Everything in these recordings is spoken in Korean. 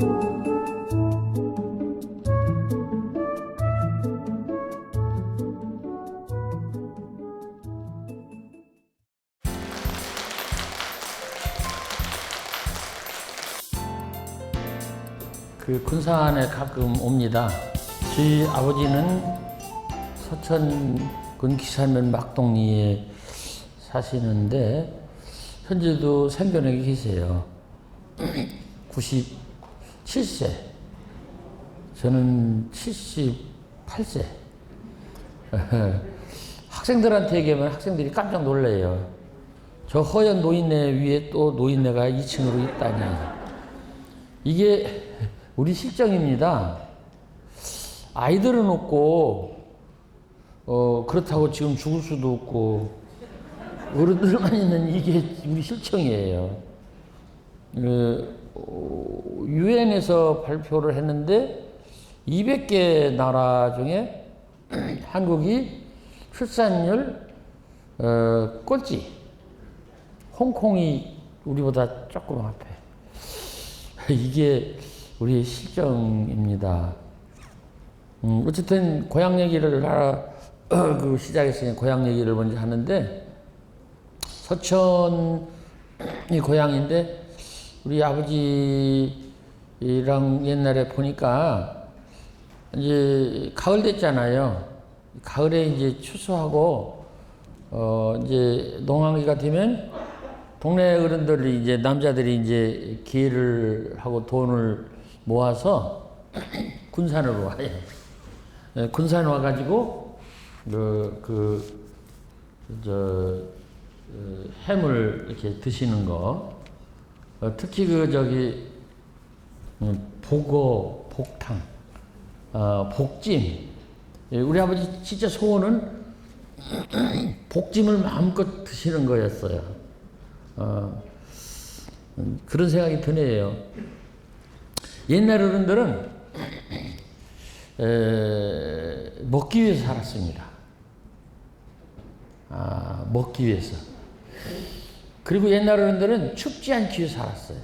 그 군산에 가끔 옵니다. 저희 아버지는 서천군 기산면 막동리에 사시는데 현재도 생존하게 계세요. 97세. 저는 78세. 학생들한테 얘기하면 학생들이 깜짝 놀래요. 저 허연 노인네 위에 또 노인네가 2층으로 있다니. 이게 우리 실정입니다. 아이들은 없고, 그렇다고 지금 죽을 수도 없고, 어른들만 있는 이게 우리 실정이에요. 유엔에서 발표를 했는데, 200개 나라 중에 한국이 출산율, 꼴찌. 홍콩이 우리보다 조금 앞에. 이게 우리의 실정입니다. 어쨌든 고향 얘기를 그 시작했으니 고향 얘기를 먼저 하는데, 서천이 고향인데 우리 아버지랑 옛날에 보니까 이제 가을 됐잖아요. 가을에 이제 추수하고 이제 농한기가 되면 동네 어른들이 이제 남자들이 이제 기회를 하고 돈을 모아서 군산으로 와요. 군산 와가지고 해물 이렇게 드시는 거, 특히 보고, 복탕, 복찜. 우리 아버지 진짜 소원은 복찜을 마음껏 드시는 거였어요. 그런 생각이 드네요. 옛날 어른들은 먹기 위해서 살았습니다. 먹기 위해서. 그리고 옛날 어른들은 춥지 않기 위해서 살았어요.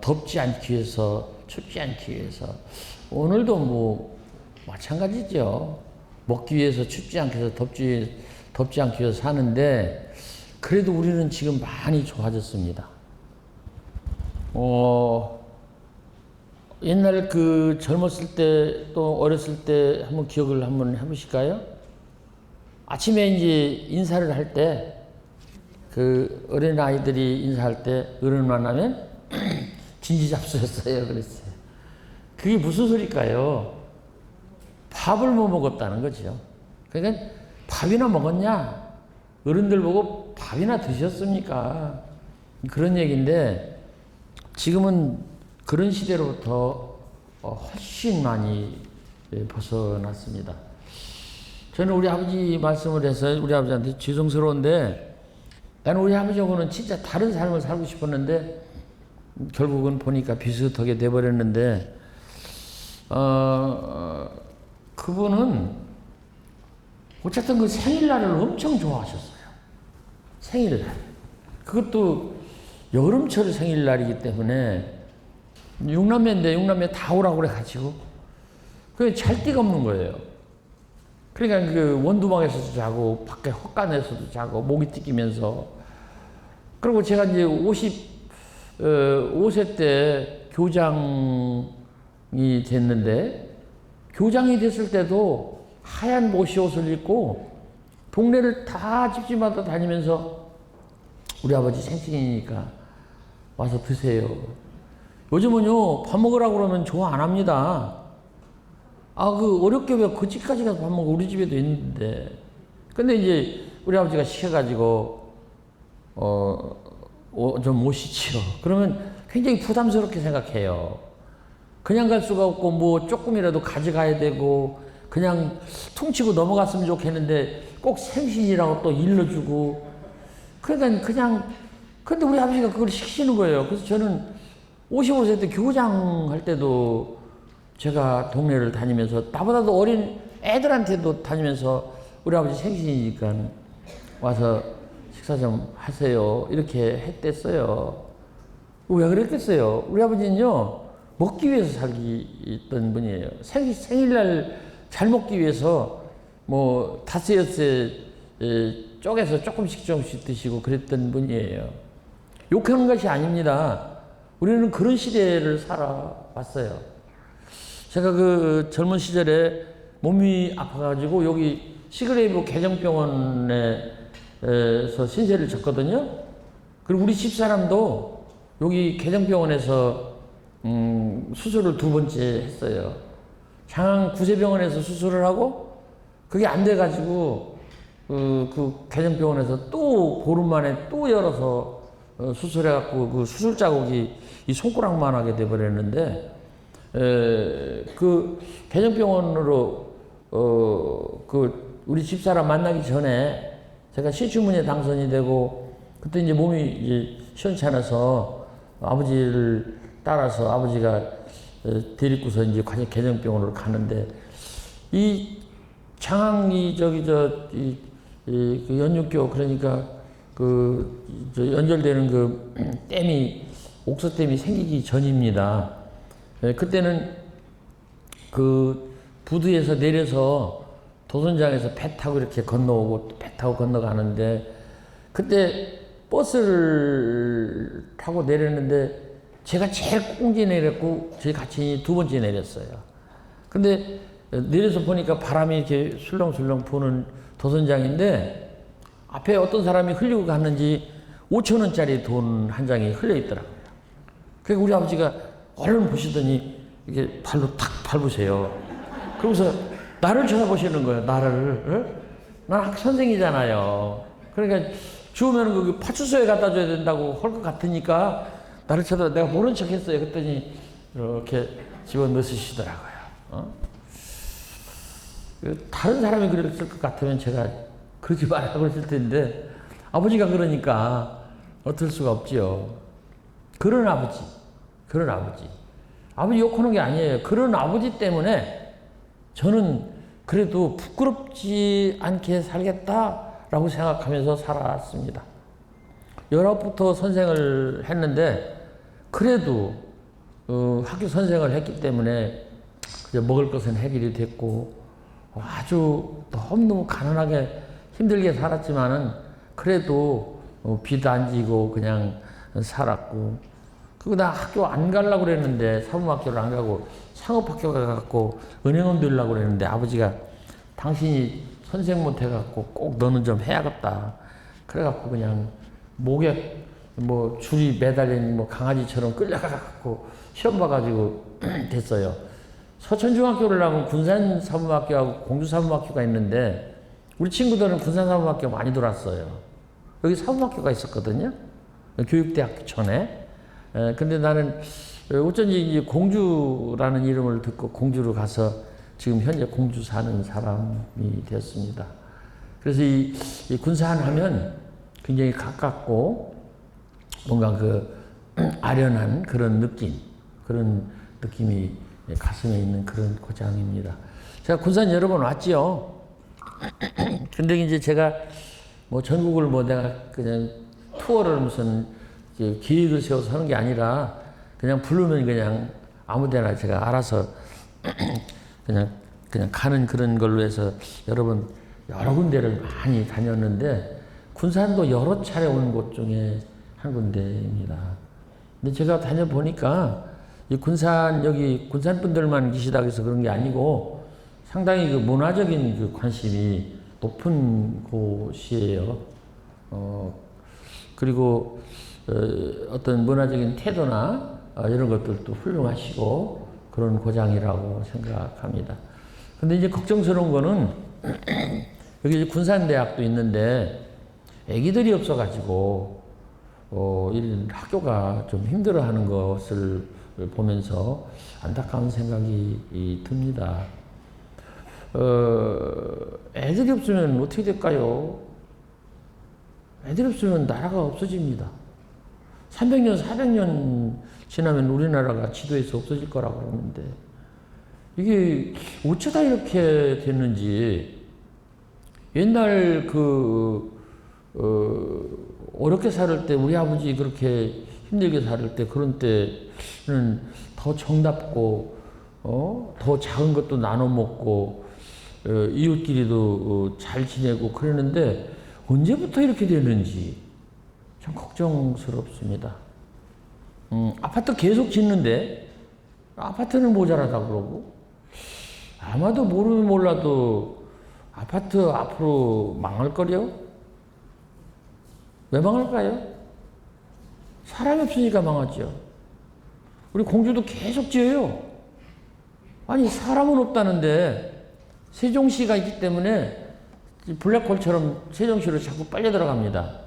덥지 않기 위해서, 춥지 않기 위해서. 오늘도 뭐 마찬가지죠. 먹기 위해서, 춥지 않기 위해서, 덥지 않기 위해서 사는데, 그래도 우리는 지금 많이 좋아졌습니다. 옛날 그 젊었을 때 또 어렸을 때 한번 기억을 한번 해보실까요? 아침에 이제 인사를 할 때 그 어린 아이들이 인사할 때 어른 만나면 진지잡수였어요. 그랬어요. 그게 무슨 소리일까요? 밥을 못 먹었다는 거죠. 그러니까 밥이나 먹었냐? 어른들 보고 밥이나 드셨습니까? 그런 얘기인데 지금은 그런 시대로부터 훨씬 많이 벗어났습니다. 저는 우리 아버지 말씀을 해서 우리 아버지한테 죄송스러운데 나는 우리 아버지하고는 진짜 다른 삶을 살고 싶었는데 결국은 보니까 비슷하게 돼버렸는데 그분은 어쨌든 그 생일날을 엄청 좋아하셨어요. 생일날. 그것도 여름철 생일날이기 때문에 육남매인데 육남매 다 오라고 그래가지고 그게 잘 데가 없는 거예요. 그러니까 그 원두막에서도 자고 밖에 헛간에서도 자고 모기 튀기면서 그리고 제가 이제 55세 때 교장이 됐는데 교장이 됐을 때도 하얀 모시옷을 입고 동네를 다 집집마다 다니면서 우리 아버지 생신이니까 와서 드세요. 요즘은요 밥 먹으라고 그러면 좋아 안 합니다. 그 어렵게 왜 그 집까지 가서 밥 먹어? 우리 집에도 있는데. 근데 이제 우리 아버지가 시켜가지고 좀 모시지요. 그러면 굉장히 부담스럽게 생각해요. 그냥 갈 수가 없고 뭐 조금이라도 가져가야 되고 그냥 퉁치고 넘어갔으면 좋겠는데 꼭 생신이라고 또 일러주고 그러니까 그냥 근데 우리 아버지가 그걸 시키시는 거예요. 그래서 저는 55세 때 교장 할 때도 제가 동네를 다니면서 나보다도 어린 애들한테도 다니면서 우리 아버지 생신이니까 와서 식사 좀 하세요. 이렇게 했댔어요. 왜 그랬겠어요? 우리 아버지는요, 먹기 위해서 살던 분이에요. 생일날 잘 먹기 위해서 뭐 다섯 여섯 쪼개서 조금씩 조금씩 드시고 그랬던 분이에요. 욕하는 것이 아닙니다. 우리는 그런 시대를 살아왔어요. 제가 그 젊은 시절에 몸이 아파가지고 여기 시그레이브 개정병원에서 신세를 졌거든요. 그리고 우리 집사람도 여기 개정병원에서 수술을 2번째 했어요. 장항 구세병원에서 수술을 하고 그게 안 돼가지고 그 개정병원에서 또 보름 만에 또 열어서 수술해갖고 그 수술 자국이 이 손가락만하게 돼버렸는데 그 개정병원으로 그 우리 집사람 만나기 전에 제가 시주문에 당선이 되고 그때 이제 몸이 이제 시원치 않아서 아버지를 따라서 아버지가 데리고서 이제 개정병원으로 가는데 이 장항이 그 연육교 그러니까 연결되는 그 댐이 옥서댐이 생기기 전입니다. 그때는 그 부두에서 내려서 도선장에서 배 타고 이렇게 건너오고 또 배 타고 건너가는데 그때 버스를 타고 내렸는데 제가 제일 꽁지 내렸고 저희 같이 2번째 내렸어요. 근데 내려서 보니까 바람이 이렇게 술렁술렁 부는 도선장인데 앞에 어떤 사람이 흘리고 갔는지 5,000원짜리 돈 한 장이 흘려 있더라고요. 그러니까 우리 아버지가 얼른 보시더니 이게 발로 탁 밟으세요. 그러면서 나를 쳐다보시는 거예요. 나를. 난 선생이잖아요. 그러니까 주우면 그 파출소에 갖다 줘야 된다고 할 것 같으니까 나를 쳐다봐. 내가 모른 척 했어요. 그랬더니 이렇게 집어넣으시더라고요. 다른 사람이 그랬을 것 같으면 제가 그러지 말라고 그랬을 텐데 아버지가 그러니까 어쩔 수가 없지요. 그런 아버지. 아버지 욕하는 게 아니에요. 그런 아버지 때문에 저는 그래도 부끄럽지 않게 살겠다라고 생각하면서 살아왔습니다. 19부터 선생을 했는데 그래도 학교 선생을 했기 때문에 먹을 것은 해결이 됐고 아주 너무너무 가난하게 힘들게 살았지만은 그래도 빚 안 지고 그냥 살았고 그리고 나 학교 안 가려고 그랬는데 사범학교를 안 가고 상업학교 가갖고 은행원 되려고 그랬는데 아버지가 당신이 선생 못해갖고 꼭 너는 좀 해야겠다 그래갖고 그냥 목에 뭐 줄이 매달린 뭐 강아지처럼 끌려가갖고 시험 봐가지고 됐어요. 서천중학교를 나면 군산사범학교하고 공주사범학교가 있는데 우리 친구들은 군산사범학교 많이 돌았어요. 여기 사범학교가 있었거든요. 교육대학교 전에. 근데 나는 어쩐지 이제 공주라는 이름을 듣고 공주로 가서 지금 현재 공주 사는 사람이 되었습니다. 그래서 이 군산 하면 굉장히 가깝고 뭔가 그 아련한 그런 느낌이 가슴에 있는 그런 고장입니다. 제가 군산 여러 번 왔지요. 근데 이제 제가 뭐 전국을 뭐 내가 그냥 투어를 무슨 계획을 세워서 하는 게 아니라 그냥 부르면 그냥 아무 데나 제가 알아서 그냥 가는 그런 걸로 해서 여러 군데를 많이 다녔는데 군산도 여러 차례 온 곳 중에 한 군데입니다. 근데 제가 다녀보니까 이 여기 군산 분들만 계시다고 해서 그런 게 아니고 상당히 그 문화적인 그 관심이 높은 곳이에요. 그리고 어떤 문화적인 태도나 이런 것들도 훌륭하시고 그런 고장이라고 생각합니다. 근데 이제 걱정스러운 거는 여기 군산대학도 있는데 애기들이 없어가지고 이런 학교가 좀 힘들어하는 것을 보면서 안타까운 생각이 듭니다. 애들이 없으면 어떻게 될까요? 애들이 없으면 나라가 없어집니다. 300년, 400년 지나면 우리나라가 지도에서 없어질 거라고 그러는데 이게 어쩌다 이렇게 됐는지 옛날 어렵게 살 때 우리 아버지 그렇게 힘들게 살 때, 그런 때는 더 정답고, 더 작은 것도 나눠 먹고, 이웃끼리도 잘 지내고 그러는데, 언제부터 이렇게 되는지 참 걱정스럽습니다. 아파트 계속 짓는데, 아파트는 모자라다 그러고, 아마도 모르면 몰라도 아파트 앞으로 망할걸요? 왜 망할까요? 사람이 없으니까 망하죠. 우리 공주도 계속 지어요. 아니, 사람은 없다는데 세종시가 있기 때문에 블랙홀처럼 세종시로 자꾸 빨려 들어갑니다.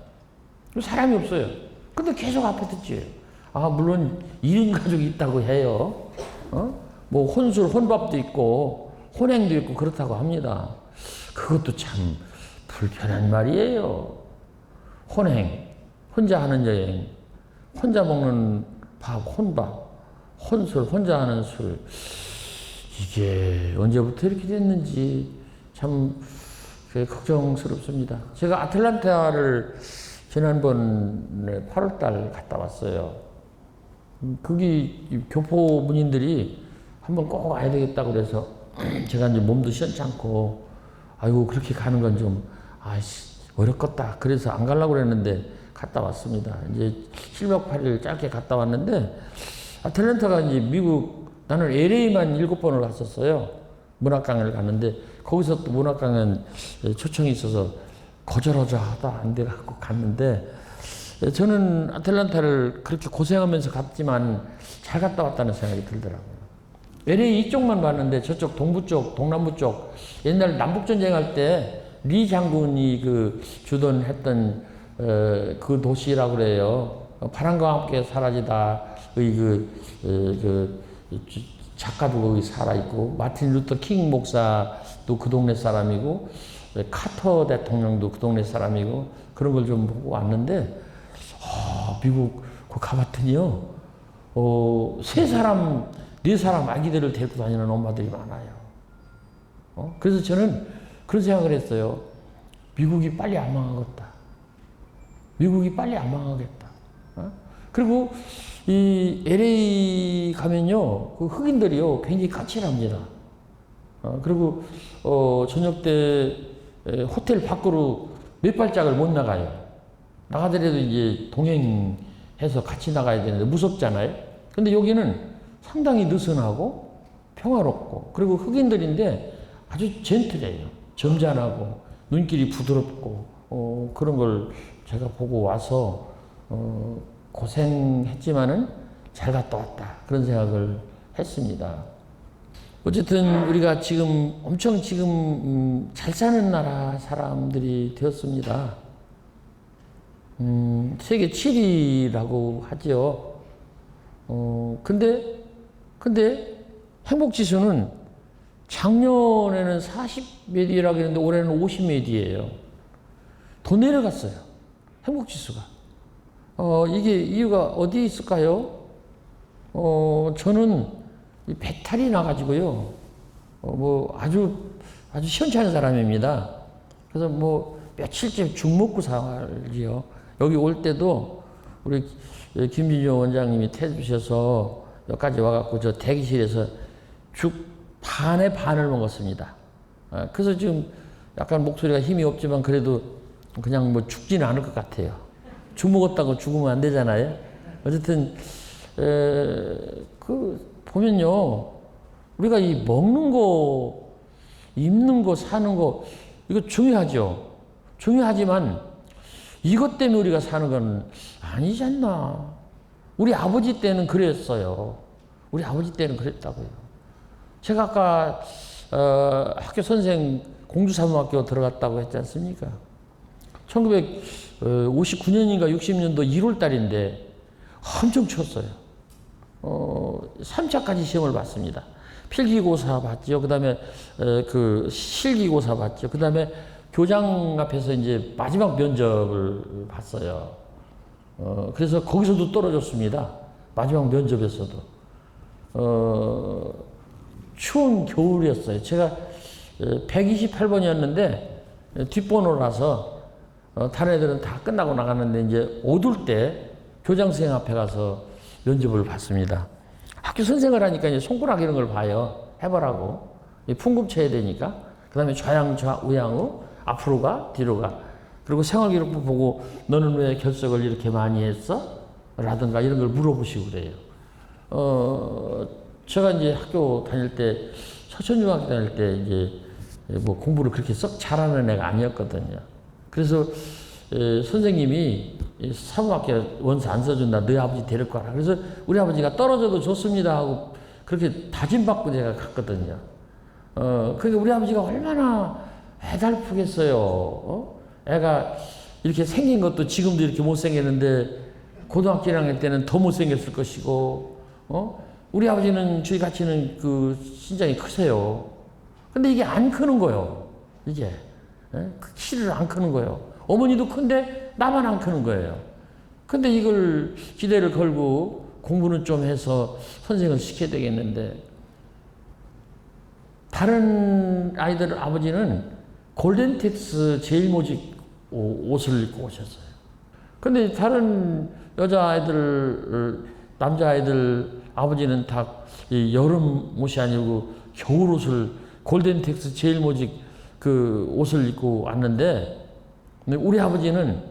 사람이 없어요. 근데 계속 아파트 지어요. 아, 물론 1인 가족이 있다고 해요. 뭐 혼술, 혼밥도 있고 혼행도 있고 그렇다고 합니다. 그것도 참 불편한 말이에요. 혼행, 혼자 하는 여행, 혼자 먹는 밥, 혼밥, 혼술, 혼자 하는 술. 이게 언제부터 이렇게 됐는지 참 걱정스럽습니다. 제가 아틀란타를 지난번에 8월달 갔다 왔어요. 거기 교포 문인들이 한번 꼭 와야 되겠다고 그래서 제가 이제 몸도 시원찮고, 아이고, 그렇게 가는 건 좀, 어렵겠다. 그래서 안 가려고 그랬는데 갔다 왔습니다. 이제 7박 8일 짧게 갔다 왔는데, 아틀란타가 이제 미국, 나는 LA만 7번을 갔었어요. 문학강연을 갔는데, 거기서 또 문학강연 초청이 있어서 거절하다 안 돼갖고 갔는데, 저는 아틀란타를 그렇게 고생하면서 갔지만 잘 갔다 왔다는 생각이 들더라고요. LA 이쪽만 봤는데 저쪽 동부 쪽, 동남부 쪽, 옛날 남북전쟁 할 때 리 장군이 주던 했던 그 도시라고 그래요. 바람과 함께 사라지다의 작가도 거기 살아있고, 마틴 루터 킹 목사도 그 동네 사람이고, 카터 대통령도 그 동네 사람이고, 그런 걸 좀 보고 왔는데, 미국 가봤더니요, 3사람, 4사람 아기들을 데리고 다니는 엄마들이 많아요. 그래서 저는 그런 생각을 했어요. 미국이 빨리 안 망하겠다. 미국이 빨리 안 망하겠다. 그리고 이 LA 가면요, 그 흑인들이요, 굉장히 까칠합니다. 그리고 저녁 때 호텔 밖으로 몇 발짝을 못 나가요. 나가더라도 이제 동행해서 같이 나가야 되는데 무섭잖아요. 근데 여기는 상당히 느슨하고 평화롭고, 그리고 흑인들인데 아주 젠틀해요. 점잖하고 눈길이 부드럽고, 그런 걸 제가 보고 와서 고생했지만은 잘 갔다 왔다, 그런 생각을 했습니다. 어쨌든 우리가 지금 엄청 잘 사는 나라 사람들이 되었습니다. 세계 7위라고 하죠. 근데 행복지수는 작년에는 40몇 위라고 했는데 올해는 50몇 위예요. 더 내려갔어요. 행복지수가. 이게 이유가 어디 있을까요? 저는 배탈이 나가지고요. 아주 시원찮은 사람입니다. 그래서 며칠째 죽 먹고 살지요. 여기 올 때도 우리 김진조 원장님이 태주셔서 여기까지 와갖고 저 대기실에서 죽 반의 반을 먹었습니다. 그래서 지금 약간 목소리가 힘이 없지만 그래도 그냥 죽지는 않을 것 같아요. 죽 먹었다고 죽으면 안 되잖아요. 어쨌든 보면요, 우리가 이 먹는 거, 입는 거, 사는 거, 이거 중요하죠. 중요하지만 이것 때문에 우리가 사는 건 아니지 않나. 우리 아버지 때는 그랬어요. 우리 아버지 때는 그랬다고요. 제가 아까 학교 선생 공주사범학교 들어갔다고 했지 않습니까? 1959년인가 60년도 1월 달인데 엄청 추웠어요. 3차까지 시험을 봤습니다. 필기고사 봤죠. 그 다음에 실기고사 봤죠. 그 다음에 교장 앞에서 이제 마지막 면접을 봤어요. 그래서 거기서도 떨어졌습니다. 마지막 면접에서도. 추운 겨울이었어요. 제가 128번이었는데 뒷번호라서 다른 애들은 다 끝나고 나갔는데 이제 어둘 때 교장선생 앞에 가서 면접을 봤습니다. 학교 선생을 하니까 이제 손가락 이런 걸 봐요. 해보라고. 풍금쳐야 되니까. 그 다음에 좌양, 우양우, 앞으로 가, 뒤로 가. 그리고 생활기록부 보고 너는 왜 결석을 이렇게 많이 했어? 라든가 이런 걸 물어보시고 그래요. 제가 이제 학교 다닐 때, 서천중학교 다닐 때 이제 뭐 공부를 그렇게 썩 잘하는 애가 아니었거든요. 그래서 선생님이 사범학교 원서 안 써준다. 너희 아버지 데리고 가라. 그래서 우리 아버지가 떨어져도 좋습니다 하고 그렇게 다짐받고 제가 갔거든요. 그러니까 우리 아버지가 얼마나 애달프겠어요. 애가 이렇게 생긴 것도 지금도 이렇게 못생겼는데 고등학교 1학년 때는 더 못생겼을 것이고, 우리 아버지는 저희 같이는 그 신장이 크세요. 근데 이게 안 크는 거예요. 이게. 그 키를 안 크는 거예요. 어머니도 큰데 나만 안 크는 거예요. 근데 이걸 기대를 걸고 공부는 좀 해서 선생을 시켜야 되겠는데, 다른 아이들 아버지는 골덴텍스 제일모직 옷을 입고 오셨어요. 근데 다른 여자아이들, 남자아이들 아버지는 다 여름 옷이 아니고 겨울 옷을 골덴텍스 제일모직 그 옷을 입고 왔는데, 우리 아버지는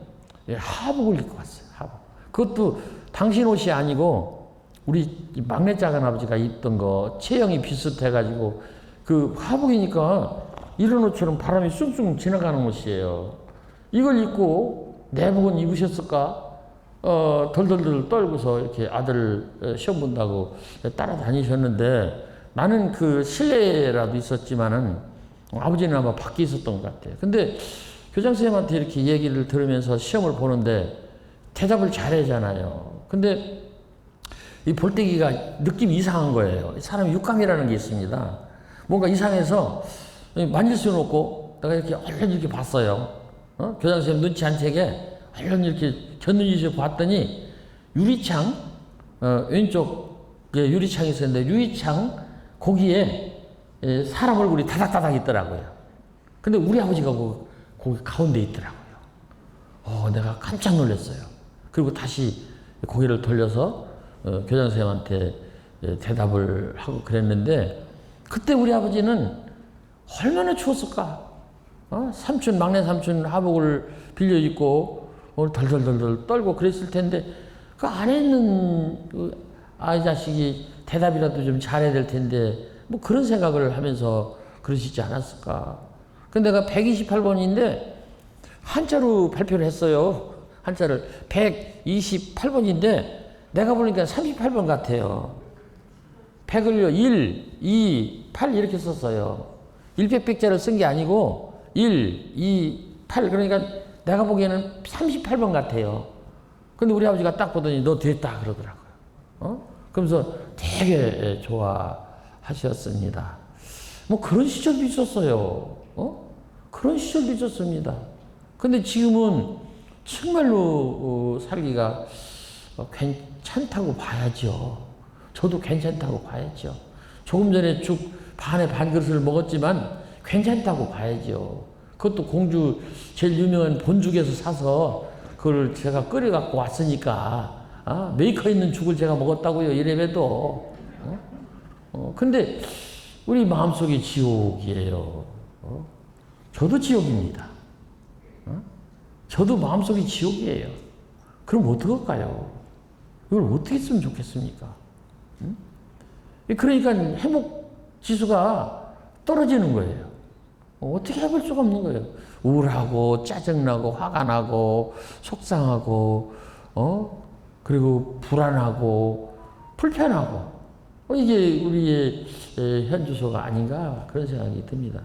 하복을 입고 왔어요. 하복. 그것도 당신 옷이 아니고 우리 막내 작은 아버지가 입던 거 체형이 비슷해가지고 그 하복이니까 이런 옷처럼 바람이 쑥쑥 지나가는 옷이에요. 이걸 입고 내복은 입으셨을까? 덜덜덜 떨고서 이렇게 아들 시험 본다고 따라다니셨는데, 나는 그 실내라도 있었지만은 아버지는 아마 밖에 있었던 것 같아요. 근데 교장선생님한테 이렇게 얘기를 들으면서 시험을 보는데 대답을 잘하잖아요. 근데 이 볼때기가 느낌이 이상한 거예요. 사람이 육감이라는 게 있습니다. 뭔가 이상해서 만질 수는 없고 내가 이렇게 얼른 이렇게 봤어요. 교장선생님 눈치 안 채게 얼른 이렇게 곁눈이서 봤더니 유리창, 왼쪽에 유리창이 있었는데 유리창 거기에 사람 얼굴이 다닥다닥 있더라고요. 근데 우리 아버지가 거기 가운데 있더라고요. 내가 깜짝 놀랐어요. 그리고 다시 고개를 돌려서 교장선생님한테 대답을 하고 그랬는데, 그때 우리 아버지는 얼마나 추웠을까? 삼촌, 막내 삼촌 하복을 빌려 입고 덜덜덜덜 떨고 그랬을 텐데, 그 안에 있는 그 아이 자식이 대답이라도 좀 잘해야 될 텐데, 뭐 그런 생각을 하면서 그러시지 않았을까. 근데 내가 128번인데 한자로 발표를 했어요. 한자를 128번인데 내가 보니까 38번 같아요. 100을요 1, 2, 8 이렇게 썼어요. 100백자를 쓴 게 아니고 1, 2, 8 그러니까 내가 보기에는 38번 같아요. 근데 우리 아버지가 딱 보더니 너 됐다 그러더라고요. 그러면서 되게 좋아하셨습니다. 뭐 그런 시절도 있었어요. 그런 시절도 있었습니다. 근데 지금은 정말로 살기가 괜찮다고 봐야죠. 저도 괜찮다고 봐야죠. 조금 전에 죽 반에 반 그릇을 먹었지만 괜찮다고 봐야죠. 그것도 공주 제일 유명한 본죽에서 사서 그걸 제가 끓여 갖고 왔으니까 메이커 있는 죽을 제가 먹었다고요. 이래봬도. 근데 우리 마음속이 지옥이에요. 저도 지옥입니다. 저도 마음속이 지옥이에요. 그럼 어떡할까요? 이걸 어떻게 했으면 좋겠습니까? 그러니까 행복 지수가 떨어지는 거예요. 어떻게 해볼 수가 없는 거예요. 우울하고 짜증나고 화가 나고 속상하고 그리고 불안하고 불편하고 이게 우리의 현 주소가 아닌가 그런 생각이 듭니다.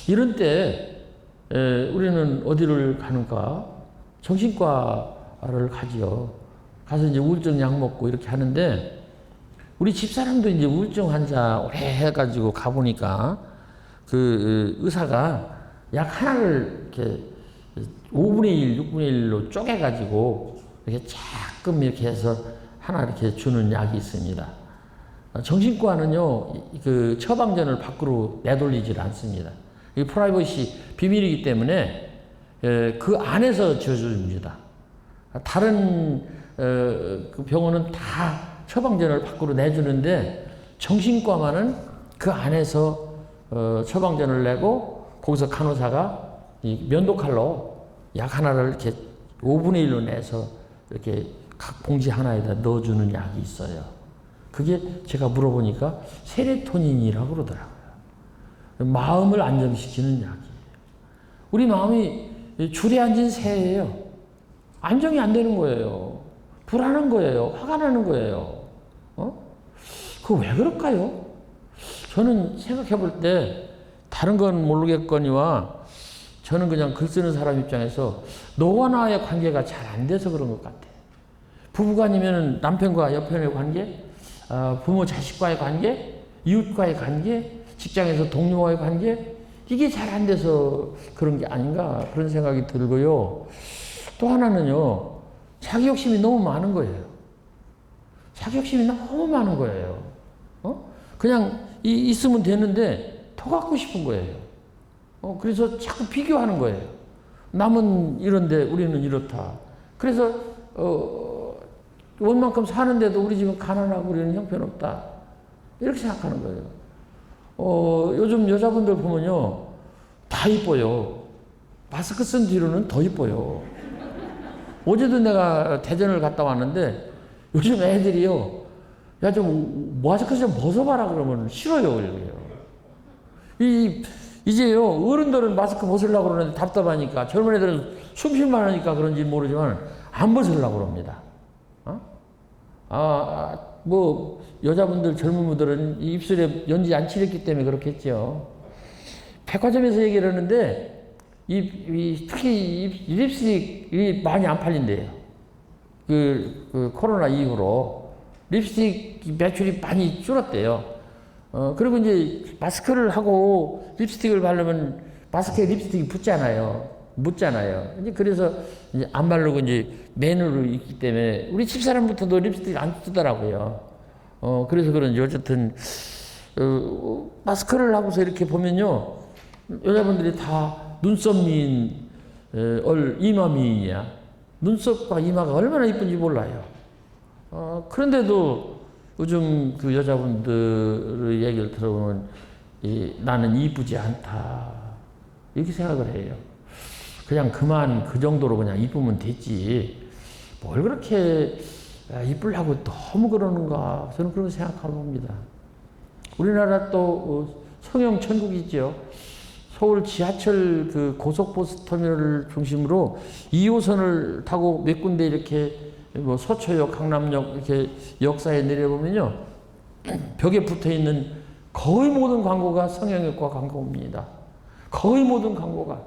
이런 때 우리는 어디를 가는가? 정신과를 가지요. 가서 이제 우울증 약 먹고 이렇게 하는데, 우리 집사람도 이제 우울증 환자 오래 해가지고 가보니까 그 의사가 약 하나를 이렇게 5분의 1, 6분의 1로 쪼개가지고 이렇게 조금 이렇게 해서 하나 이렇게 주는 약이 있습니다. 정신과는요, 그 처방전을 밖으로 내돌리질 않습니다. 이 프라이버시 비밀이기 때문에 그 안에서 지어줍니다. 다른 그 병원은 다 처방전을 밖으로 내주는데 정신과만은 그 안에서 처방전을 내고 거기서 간호사가 이 면도칼로 약 하나를 이렇게 5분의 1로 내서 이렇게 각 봉지 하나에다 넣어주는 약이 있어요. 그게 제가 물어보니까 세로토닌이라고 그러더라고요. 마음을 안정시키는 약이에요. 우리 마음이 줄에 앉은 새예요. 안정이 안 되는 거예요. 불안한 거예요. 화가 나는 거예요. 그거 왜 그럴까요? 저는 생각해 볼 때 다른 건 모르겠거니와 저는 그냥 글 쓰는 사람 입장에서 너와 나의 관계가 잘 안 돼서 그런 것 같아요. 부부간이면 남편과 여편의 관계, 부모 자식과의 관계, 이웃과의 관계, 직장에서 동료와의 관계, 이게 잘 안 돼서 그런 게 아닌가 그런 생각이 들고요. 또 하나는요, 자기 욕심이 너무 많은 거예요. 자기 욕심이 너무 많은 거예요. 그냥 있으면 되는데 더 갖고 싶은 거예요. 그래서 자꾸 비교하는 거예요. 남은 이런데 우리는 이렇다. 그래서 원만큼 사는데도 우리 집은 가난하고 우리는 형편없다. 이렇게 생각하는 거예요. 요즘 여자분들 보면요, 다 이뻐요. 마스크 쓴 뒤로는 더 이뻐요. 어제도 내가 대전을 갔다 왔는데 요즘 애들이요, 야, 좀 마스크 좀 벗어봐라 그러면 싫어요. 이제요, 어른들은 마스크 벗으려고 그러는데 답답하니까, 젊은 애들은 숨쉴만 하니까 그런지 모르지만 안 벗으려고 그럽니다. 뭐 여자분들, 젊은 분들은 입술에 연지 안 칠했기 때문에 그렇겠죠. 백화점에서 얘기를 하는데 특히 립스틱이 많이 안 팔린대요. 그 코로나 이후로 립스틱 매출이 많이 줄었대요. 그리고 이제 마스크를 하고 립스틱을 바르면 마스크에 립스틱이 붙잖아요. 묻잖아요. 이제 그래서 이제 안 바르고 이제 맨으로 있기 때문에 우리 집사람부터도 립스틱 안 쓰더라고요. 그래서 그런지 어쨌든 마스크를 하고서 이렇게 보면요, 여자분들이 다 눈썹 미인, 이마 미인이야. 눈썹과 이마가 얼마나 이쁜지 몰라요. 그런데도 요즘 그 여자분들의 얘기를 들어보면 나는 이쁘지 않다 이렇게 생각을 해요. 그냥 그만 그 정도로 그냥 이쁘면 됐지 뭘 그렇게 이쁘려고 너무 그러는가, 저는 그런 생각하고 봅니다. 우리나라 또 성형 천국이죠. 서울 지하철 그 고속버스터미널을 중심으로 2호선을 타고 몇 군데 이렇게 뭐 서초역, 강남역 이렇게 역사에 내려보면요, 벽에 붙어 있는 거의 모든 광고가 성형외과 광고입니다. 거의 모든 광고가.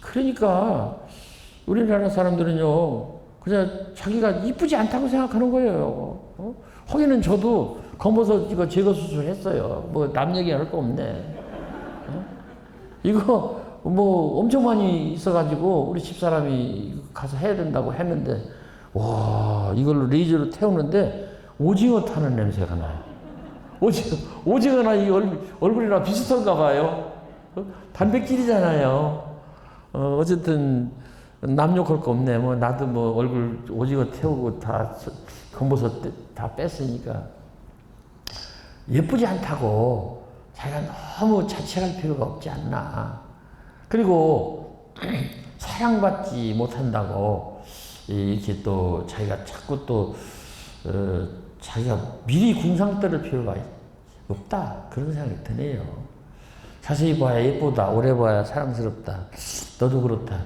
그러니까 우리나라 사람들은요, 그냥 자기가 이쁘지 않다고 생각하는 거예요. 거기는 저도 검버섯 이거 제거 수술했어요. 뭐 남 얘기 할 거 없네. 이거 뭐 엄청 많이 있어가지고 우리 집사람이 가서 해야 된다고 했는데, 와, 이걸로 레이저로 태우는데 오징어 타는 냄새가 나요. 오징어나 이 얼굴이랑 비슷한가 봐요. 단백질이잖아요. 어쨌든 남 욕할 거 없네. 뭐 나도 뭐 얼굴 오징어 태우고 다 검버섯 다 뺐으니까. 예쁘지 않다고 자기가 너무 자책할 필요가 없지 않나. 그리고 사랑받지 못한다고 이렇게 또 자기가 자꾸 또 자기가 미리 궁상 떨을 필요가 없다, 그런 생각이 드네요. 자세히 봐야 예쁘다, 오래 봐야 사랑스럽다, 너도 그렇다.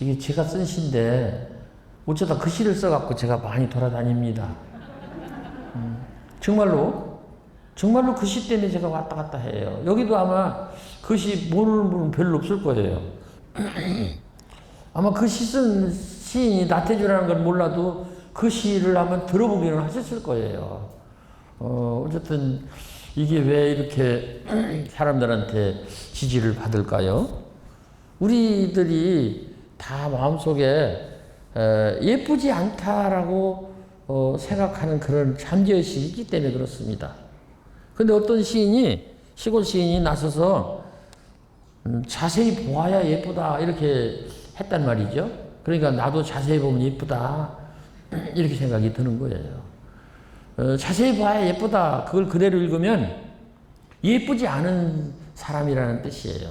이게 제가 쓴 시인데 어쩌다 그 시를 써갖고 제가 많이 돌아다닙니다. 정말로 그 시 때문에 제가 왔다 갔다 해요. 여기도 아마 그 시 모르는 분은 별로 없을 거예요. 아마 그 시 쓴 시인이 나태주라는 걸 몰라도 그 시를 한번 들어보기는 하셨을 거예요. 어쨌든 이게 왜 이렇게 사람들한테 지지를 받을까요? 우리들이 다 마음속에 예쁘지 않다라고 생각하는 그런 잠재의식이 있기 때문에 그렇습니다. 근데 어떤 시골 시인이 나서서 자세히 보아야 예쁘다 이렇게 했단 말이죠. 그러니까 나도 자세히 보면 예쁘다. 이렇게 생각이 드는 거예요. 자세히 봐야 예쁘다. 그걸 그대로 읽으면 예쁘지 않은 사람이라는 뜻이에요.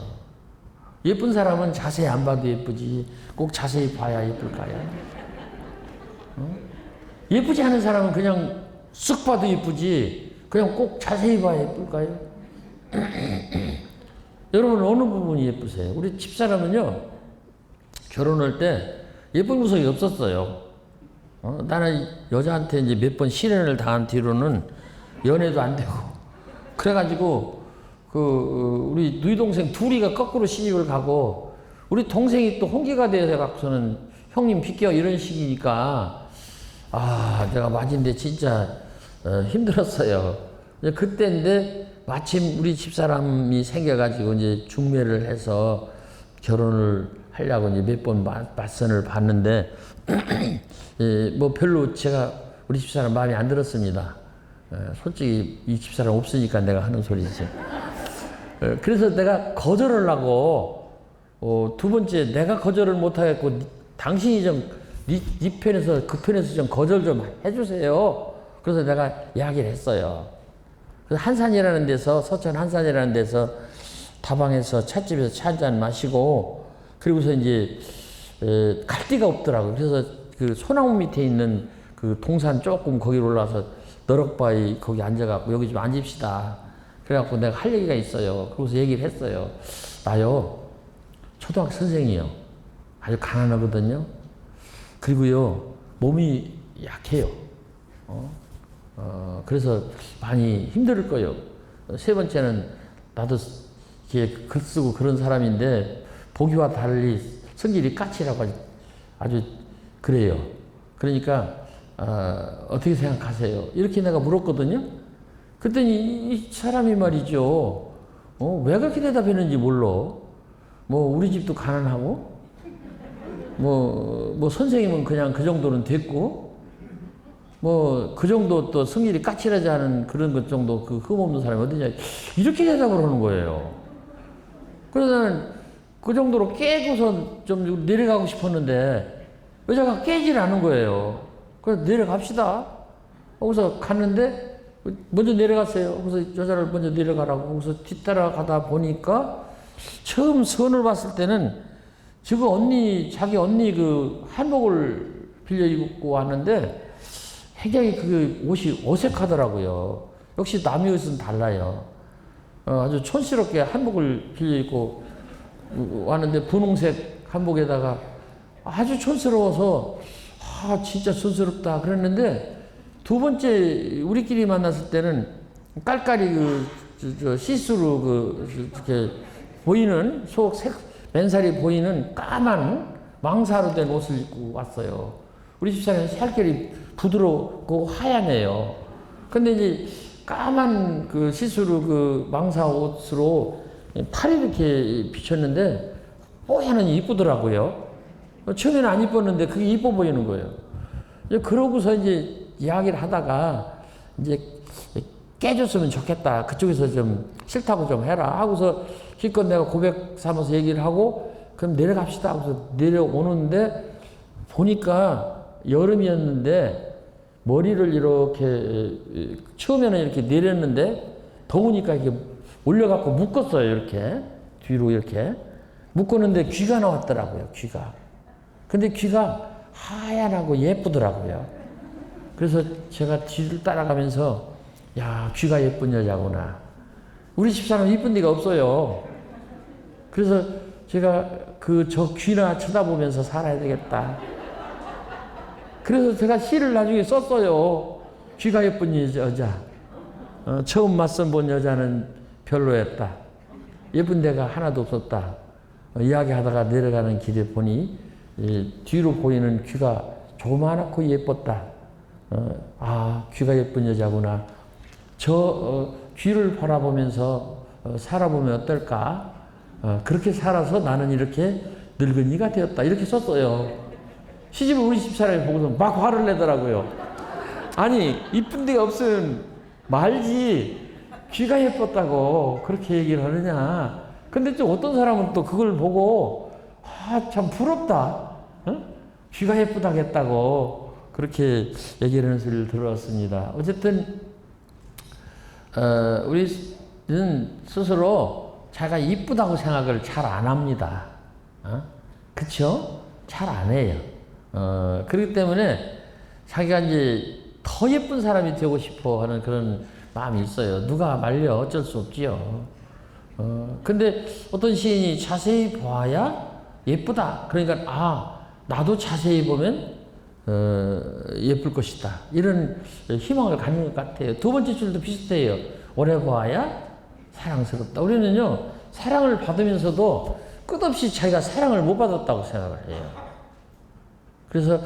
예쁜 사람은 자세히 안 봐도 예쁘지 꼭 자세히 봐야 예쁠까요? 예쁘지 않은 사람은 그냥 쓱 봐도 예쁘지 그냥 꼭 자세히 봐야 예쁠까요? 여러분 어느 부분이 예쁘세요? 우리 집사람은요 결혼할 때 예쁜 구석이 없었어요. 나는 여자한테 이제 몇 번 실현을 당한 뒤로는 연애도 안 되고 그래가지고 우리 누이 동생 둘이가 거꾸로 시집을 가고 우리 동생이 또 홍기가 돼서 갖고서는 형님 비켜 이런 식이니까 내가 맞은데 진짜 힘들었어요. 그때인데 마침 우리 집사람이 생겨가지고 이제 중매를 해서 결혼을 하려고 이제 몇 번 맞선을 봤는데 뭐 별로 제가 우리 집사람 마음에 안 들었습니다. 솔직히 이 집사람 없으니까 내가 하는 소리지. 그래서 내가 거절을 하고 두 번째 내가 거절을 못 하겠고 당신이 좀 네 편에서 그 편에서 좀 거절 좀 해주세요. 그래서 내가 이야기를 했어요. 그래서 한산이라는 데서 서천 한산이라는 데서 다방에서 찻집에서 차 한잔 마시고 그리고서 이제 갈 데가 없더라고요. 그래서 그 소나무 밑에 있는 그 동산 조금 거기로 올라와서 너럭바위 거기 앉아갖고 여기 좀 앉읍시다. 그래갖고 내가 할 얘기가 있어요. 그래서 얘기를 했어요. 나요 초등학교 선생이요. 아주 가난하거든요. 그리고요 몸이 약해요. 그래서 많이 힘들 거예요. 세 번째는 나도 이렇게 글 쓰고 그런 사람인데 보기와 달리 성질이 까칠하고 아주 그래요. 그러니까 어떻게 생각하세요? 이렇게 내가 물었거든요. 그랬더니 이 사람이 말이죠. 왜 그렇게 대답했는지 몰라. 뭐 우리 집도 가난하고 뭐 선생님은 그냥 그 정도는 됐고 뭐 그 정도 또 성질이 까칠하지 않은 그런 것 정도 그 흠없는 사람이 어디냐 이렇게 대답을 하는 거예요. 그래서 나는 그 정도로 깨고서 좀 내려가고 싶었는데 여자가 깨질 않은 거예요. 그래서 내려갑시다. 거기서 갔는데 먼저 내려갔어요. 그래서 여자를 먼저 내려가라고. 그래서 뒤따라가다 보니까 처음 선을 봤을 때는 자기 언니 그 한복을 빌려 입고 왔는데 굉장히 그 옷이 어색하더라고요. 역시 남의 옷은 달라요. 아주 촌스럽게 한복을 빌려 입고 왔는데 분홍색 한복에다가 아주 촌스러워서 진짜 촌스럽다 그랬는데 두 번째 우리끼리 만났을 때는 깔깔이 시스루 이렇게 보이는 맨살이 보이는 까만 망사로 된 옷을 입고 왔어요. 우리 집사람은 살결이 부드럽고 하얗네요. 근데 이제 까만 그 시스루 망사 옷으로 팔이 이렇게 비쳤는데 뽀얀하니 이쁘더라고요. 처음에는 안 이뻤는데 그게 이뻐 보이는 거예요. 그러고서 이제 이야기를 하다가 이제 깨줬으면 좋겠다. 그쪽에서 좀 싫다고 좀 해라. 하고서 실컷 내가 고백 삼아서 얘기를 하고 그럼 내려갑시다. 하고서 내려오는데 보니까 여름이었는데 머리를 이렇게 처음에는 이렇게 내렸는데 더우니까 이렇게 올려갖고 묶었어요. 이렇게 뒤로 이렇게 묶었는데 귀가 나왔더라고요. 귀가. 근데 귀가 하얀하고 예쁘더라고요. 그래서 제가 뒤를 따라가면서 야 귀가 예쁜 여자구나. 우리 집사람 이쁜 데가 없어요. 그래서 제가 저 귀나 쳐다보면서 살아야 되겠다. 그래서 제가 시를 나중에 썼어요. 귀가 예쁜 여자. 처음 맞선 본 여자는 별로였다. 예쁜 데가 하나도 없었다. 이야기하다가 내려가는 길에 보니 뒤로 보이는 귀가 조그맣고 예뻤다. 귀가 예쁜 여자구나. 귀를 바라보면서 살아보면 어떨까? 그렇게 살아서 나는 이렇게 늙은이가 되었다. 이렇게 썼어요. 시집을 우리 집사람이 보고서 막 화를 내더라고요. 아니 이쁜 데가 없으면 말지 귀가 예뻤다고 그렇게 얘기를 하느냐. 근데 또 어떤 사람은 또 그걸 보고 참 부럽다. 귀가 예쁘다겠다고 그렇게 얘기를 하는 소리를 들었습니다. 어쨌든 우리는 스스로 자기가 이쁘다고 생각을 잘 안 합니다. 그쵸? 잘 안 해요. 그렇기 때문에 자기가 이제 더 예쁜 사람이 되고 싶어 하는 그런 마음이 있어요. 누가 말려 어쩔 수 없지요. 근데 어떤 시인이 자세히 보아야 예쁘다. 그러니까 나도 자세히 보면 예쁠 것이다. 이런 희망을 갖는 것 같아요. 두 번째 줄도 비슷해요. 오래 보아야 사랑스럽다. 우리는요, 사랑을 받으면서도 끝없이 자기가 사랑을 못 받았다고 생각을 해요. 그래서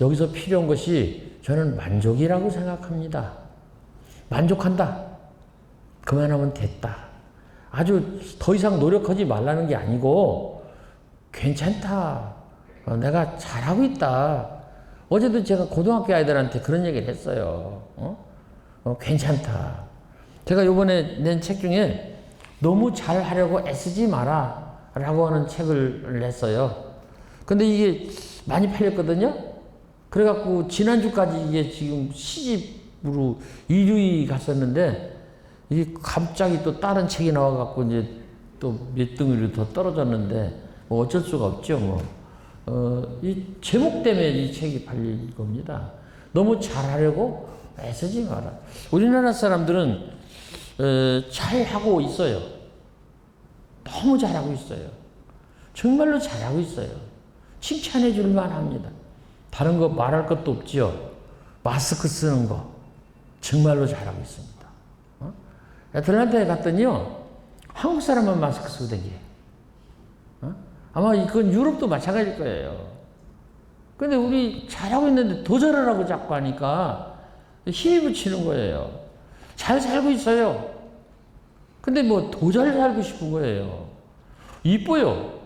여기서 필요한 것이 저는 만족이라고 생각합니다. 만족한다. 그만하면 됐다. 아주 더 이상 노력하지 말라는 게 아니고 괜찮다. 내가 잘하고 있다. 어제도 제가 고등학교 아이들한테 그런 얘기를 했어요. 괜찮다. 제가 요번에 낸 책 중에 너무 잘하려고 애쓰지 마라 라고 하는 책을 냈어요. 근데 이게 많이 팔렸거든요. 그래갖고 지난주까지 이게 지금 시집으로 1위 갔었는데 이게 갑자기 또 다른 책이 나와갖고 이제 또 몇 등으로 더 떨어졌는데 뭐 어쩔 수가 없죠. 이 제목 때문에 이 책이 팔릴 겁니다. 너무 잘하려고 애쓰지 마라. 우리나라 사람들은 잘하고 있어요. 너무 잘하고 있어요. 정말로 잘하고 있어요. 칭찬해 줄만 합니다. 다른 거 말할 것도 없지요. 마스크 쓰는 거 정말로 잘하고 있습니다. 애틀랜타에 갔더니요, 한국 사람만 마스크 쓰고 다녀요. 아마 이건 유럽도 마찬가지일 거예요. 근데 우리 잘하고 있는데 더 잘하라고 자꾸 하니까 힘이 붙이는 거예요. 잘 살고 있어요. 근데 뭐 더 잘 살고 싶은 거예요. 이뻐요.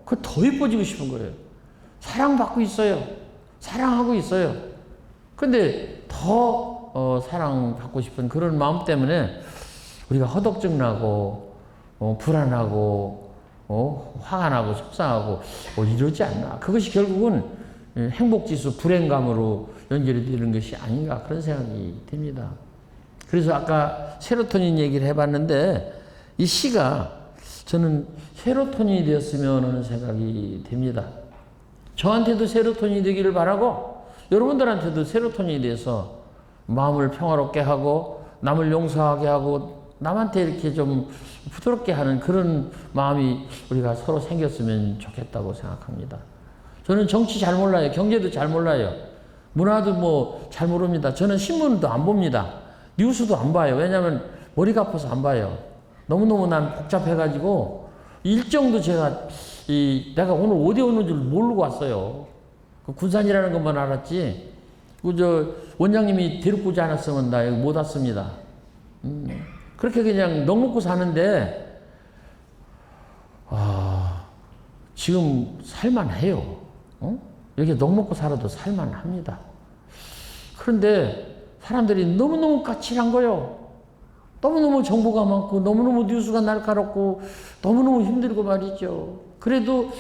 그 더 이뻐지고 싶은 거예요. 사랑받고 있어요. 사랑하고 있어요. 근데 더 사랑받고 싶은 그런 마음 때문에 우리가 허덕증 나고 불안하고 화가 나고 속상하고 이러지 않나. 그것이 결국은 행복지수 불행감으로 연결이 되는 것이 아닌가 그런 생각이 듭니다. 그래서 아까 세로토닌 얘기를 해봤는데 이 시가 저는 세로토닌이 되었으면 하는 생각이 듭니다. 저한테도 세로토닌이 되기를 바라고 여러분들한테도 세로토닌이 돼서 마음을 평화롭게 하고 남을 용서하게 하고 남한테 이렇게 좀 부드럽게 하는 그런 마음이 우리가 서로 생겼으면 좋겠다고 생각합니다. 저는 정치 잘 몰라요. 경제도 잘 몰라요. 문화도 뭐 잘 모릅니다. 저는 신문도 안 봅니다. 뉴스도 안 봐요. 왜냐하면 머리가 아파서 안 봐요. 너무너무 난 복잡해가지고 일정도 내가 오늘 어디 오는 줄 모르고 왔어요. 그 군산이라는 것만 알았지. 원장님이 데리고 오지 않았으면 나 여기 못 왔습니다. 그렇게 그냥 넋 먹고 사는데, 지금 살만해요. 여기 넋 먹고 살아도 살만합니다. 그런데 사람들이 너무너무 까칠한 거요. 너무너무 정보가 많고, 너무너무 뉴스가 날카롭고, 너무너무 힘들고 말이죠. 그래도,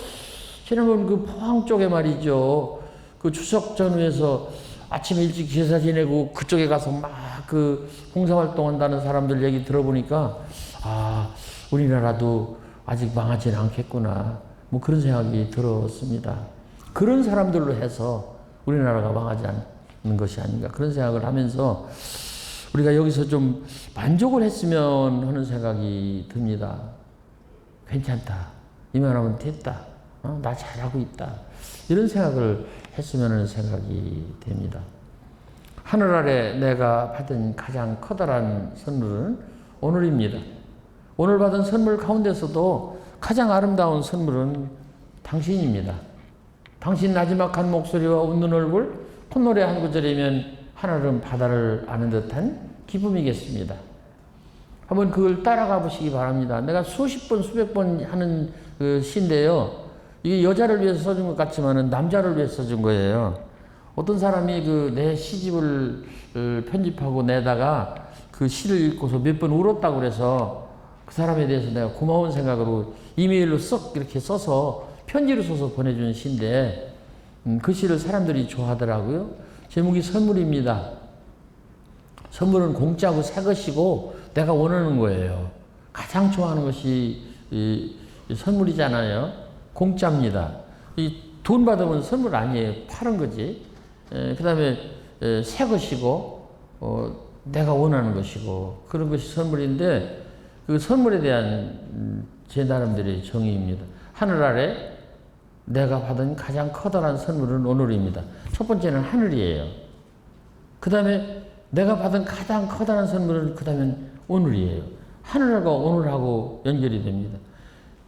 지난번 그 포항 쪽에 말이죠. 그 추석 전후에서 아침 일찍 제사 지내고 그쪽에 가서 막 그 봉사활동 한다는 사람들 얘기 들어보니까, 우리나라도 아직 망하지는 않겠구나. 뭐 그런 생각이 들었습니다. 그런 사람들로 해서 우리나라가 망하지 않는 것이 아닌가. 그런 생각을 하면서 우리가 여기서 좀 만족을 했으면 하는 생각이 듭니다. 괜찮다. 이만하면 됐다. 나 잘하고 있다. 이런 생각을 했으면 하는 생각이 됩니다. 하늘 아래 내가 받은 가장 커다란 선물은 오늘입니다. 오늘 받은 선물 가운데서도 가장 아름다운 선물은 당신입니다. 당신 나지막한 목소리와 웃는 얼굴, 콧노래 한 구절이면 하늘은 바다를 아는 듯한 기쁨이겠습니다. 한번 그걸 따라가 보시기 바랍니다. 내가 수십 번, 수백 번 하는 그 시인데요. 이게 여자를 위해서 써준 것 같지만은 남자를 위해서 써준 거예요. 어떤 사람이 내 시집을 편집하고 내다가 그 시를 읽고서 몇 번 울었다고 그래서 그 사람에 대해서 내가 고마운 생각으로 이메일로 썩 이렇게 써서 편지로 써서 보내준 시인데, 그 시를 사람들이 좋아하더라고요. 제목이 선물입니다. 선물은 공짜고 새 것이고 내가 원하는 거예요. 가장 좋아하는 것이 이 선물이잖아요. 공짜입니다. 이 돈 받으면 선물 아니에요. 파는 거지. 그 다음에 새 것이고 내가 원하는 것이고 그런 것이 선물인데 그 선물에 대한 제 나름대로의 정의입니다. 하늘 아래 내가 받은 가장 커다란 선물은 오늘입니다. 첫 번째는 하늘이에요. 그 다음에 내가 받은 가장 커다란 선물은 그 다음엔 오늘이에요. 하늘과 오늘하고 연결이 됩니다.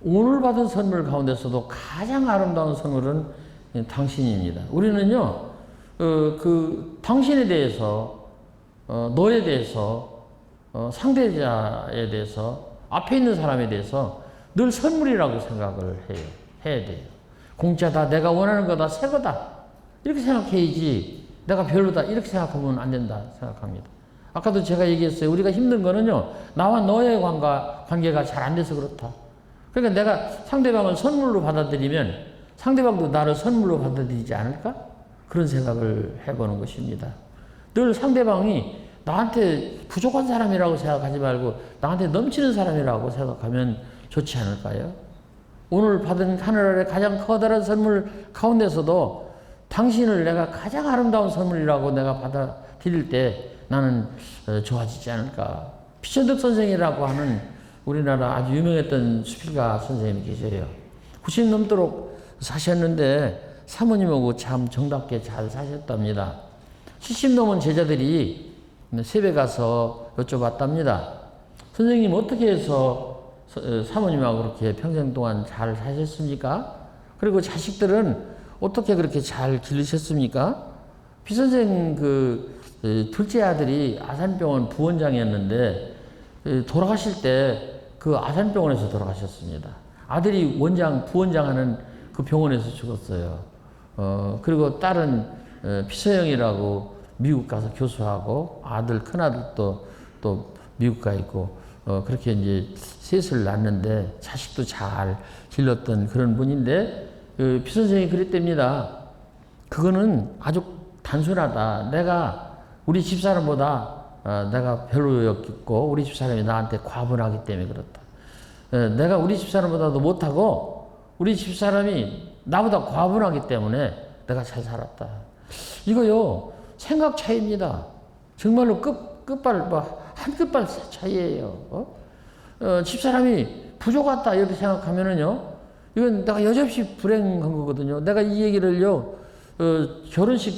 오늘 받은 선물 가운데서도 가장 아름다운 선물은 당신입니다. 우리는요, 그 당신에 대해서, 너에 대해서, 상대자에 대해서, 앞에 있는 사람에 대해서 늘 선물이라고 생각을 해야 돼요. 공짜다, 내가 원하는 거다, 새 거다. 이렇게 생각해야지 내가 별로다, 이렇게 생각하면 안 된다 생각합니다. 아까도 제가 얘기했어요. 우리가 힘든 거는요, 나와 너의 관계가 잘 안 돼서 그렇다. 그러니까 내가 상대방을 선물로 받아들이면 상대방도 나를 선물로 받아들이지 않을까? 그런 생각을 해보는 것입니다. 늘 상대방이 나한테 부족한 사람이라고 생각하지 말고 나한테 넘치는 사람이라고 생각하면 좋지 않을까요? 오늘 받은 하늘 아래 가장 커다란 선물 가운데서도 당신을 내가 가장 아름다운 선물이라고 내가 받아들일 때 나는 좋아지지 않을까. 피천득 선생이라고 하는 우리나라 아주 유명했던 수필가 선생님이 계셔요. 90 넘도록 사셨는데 사모님하고 참 정답게 잘 사셨답니다. 70 넘은 제자들이 세배 가서 여쭤봤답니다. 선생님 어떻게 해서 사모님하고 그렇게 평생 동안 잘 사셨습니까? 그리고 자식들은 어떻게 그렇게 잘 기르셨습니까? 비선생 둘째 아들이 아산병원 부원장이었는데 돌아가실 때 그 아산병원에서 돌아가셨습니다. 아들이 부원장 하는 그 병원에서 죽었어요. 그리고 딸은 피서영이라고 미국 가서 교수하고 큰아들도 또 미국 가 있고 그렇게 이제 셋을 낳는데 자식도 잘 길렀던 그런 분인데 피선생이 그랬답니다. 그거는 아주 단순하다. 내가 우리 집사람보다 내가 별로였고 우리 집사람이 나한테 과분하기 때문에 그렇다. 내가 우리 집사람보다도 못하고 우리 집사람이 나보다 과분하기 때문에 내가 잘 살았다. 이거요 생각 차이입니다. 정말로 한 끝발 차이예요. 집사람이 부족하다 이렇게 생각하면은요 이건 내가 여지없이 불행한 거거든요. 내가 이 얘기를요 결혼식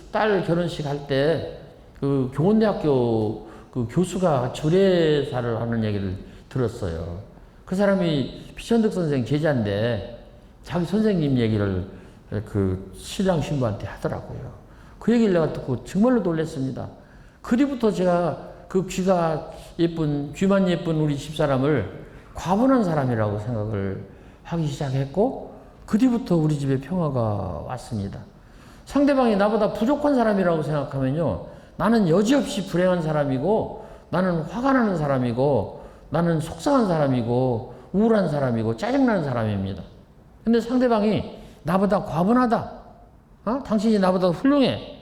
딸 결혼식 할 때 그 교원대학교 그 교수가 주례사를 하는 얘기를 들었어요. 그 사람이 피천득 선생 제자인데 자기 선생님 얘기를 그 신랑 신부한테 하더라고요. 그 얘기를 내가 듣고 정말로 놀랐습니다. 그 뒤부터 제가 그 귀만 예쁜 우리 집사람을 과분한 사람이라고 생각을 하기 시작했고 그 뒤부터 우리 집에 평화가 왔습니다. 상대방이 나보다 부족한 사람이라고 생각하면요 나는 여지없이 불행한 사람이고 나는 화가 나는 사람이고 나는 속상한 사람이고 우울한 사람이고 짜증나는 사람입니다. 근데 상대방이 나보다 과분하다. 당신이 나보다 훌륭해.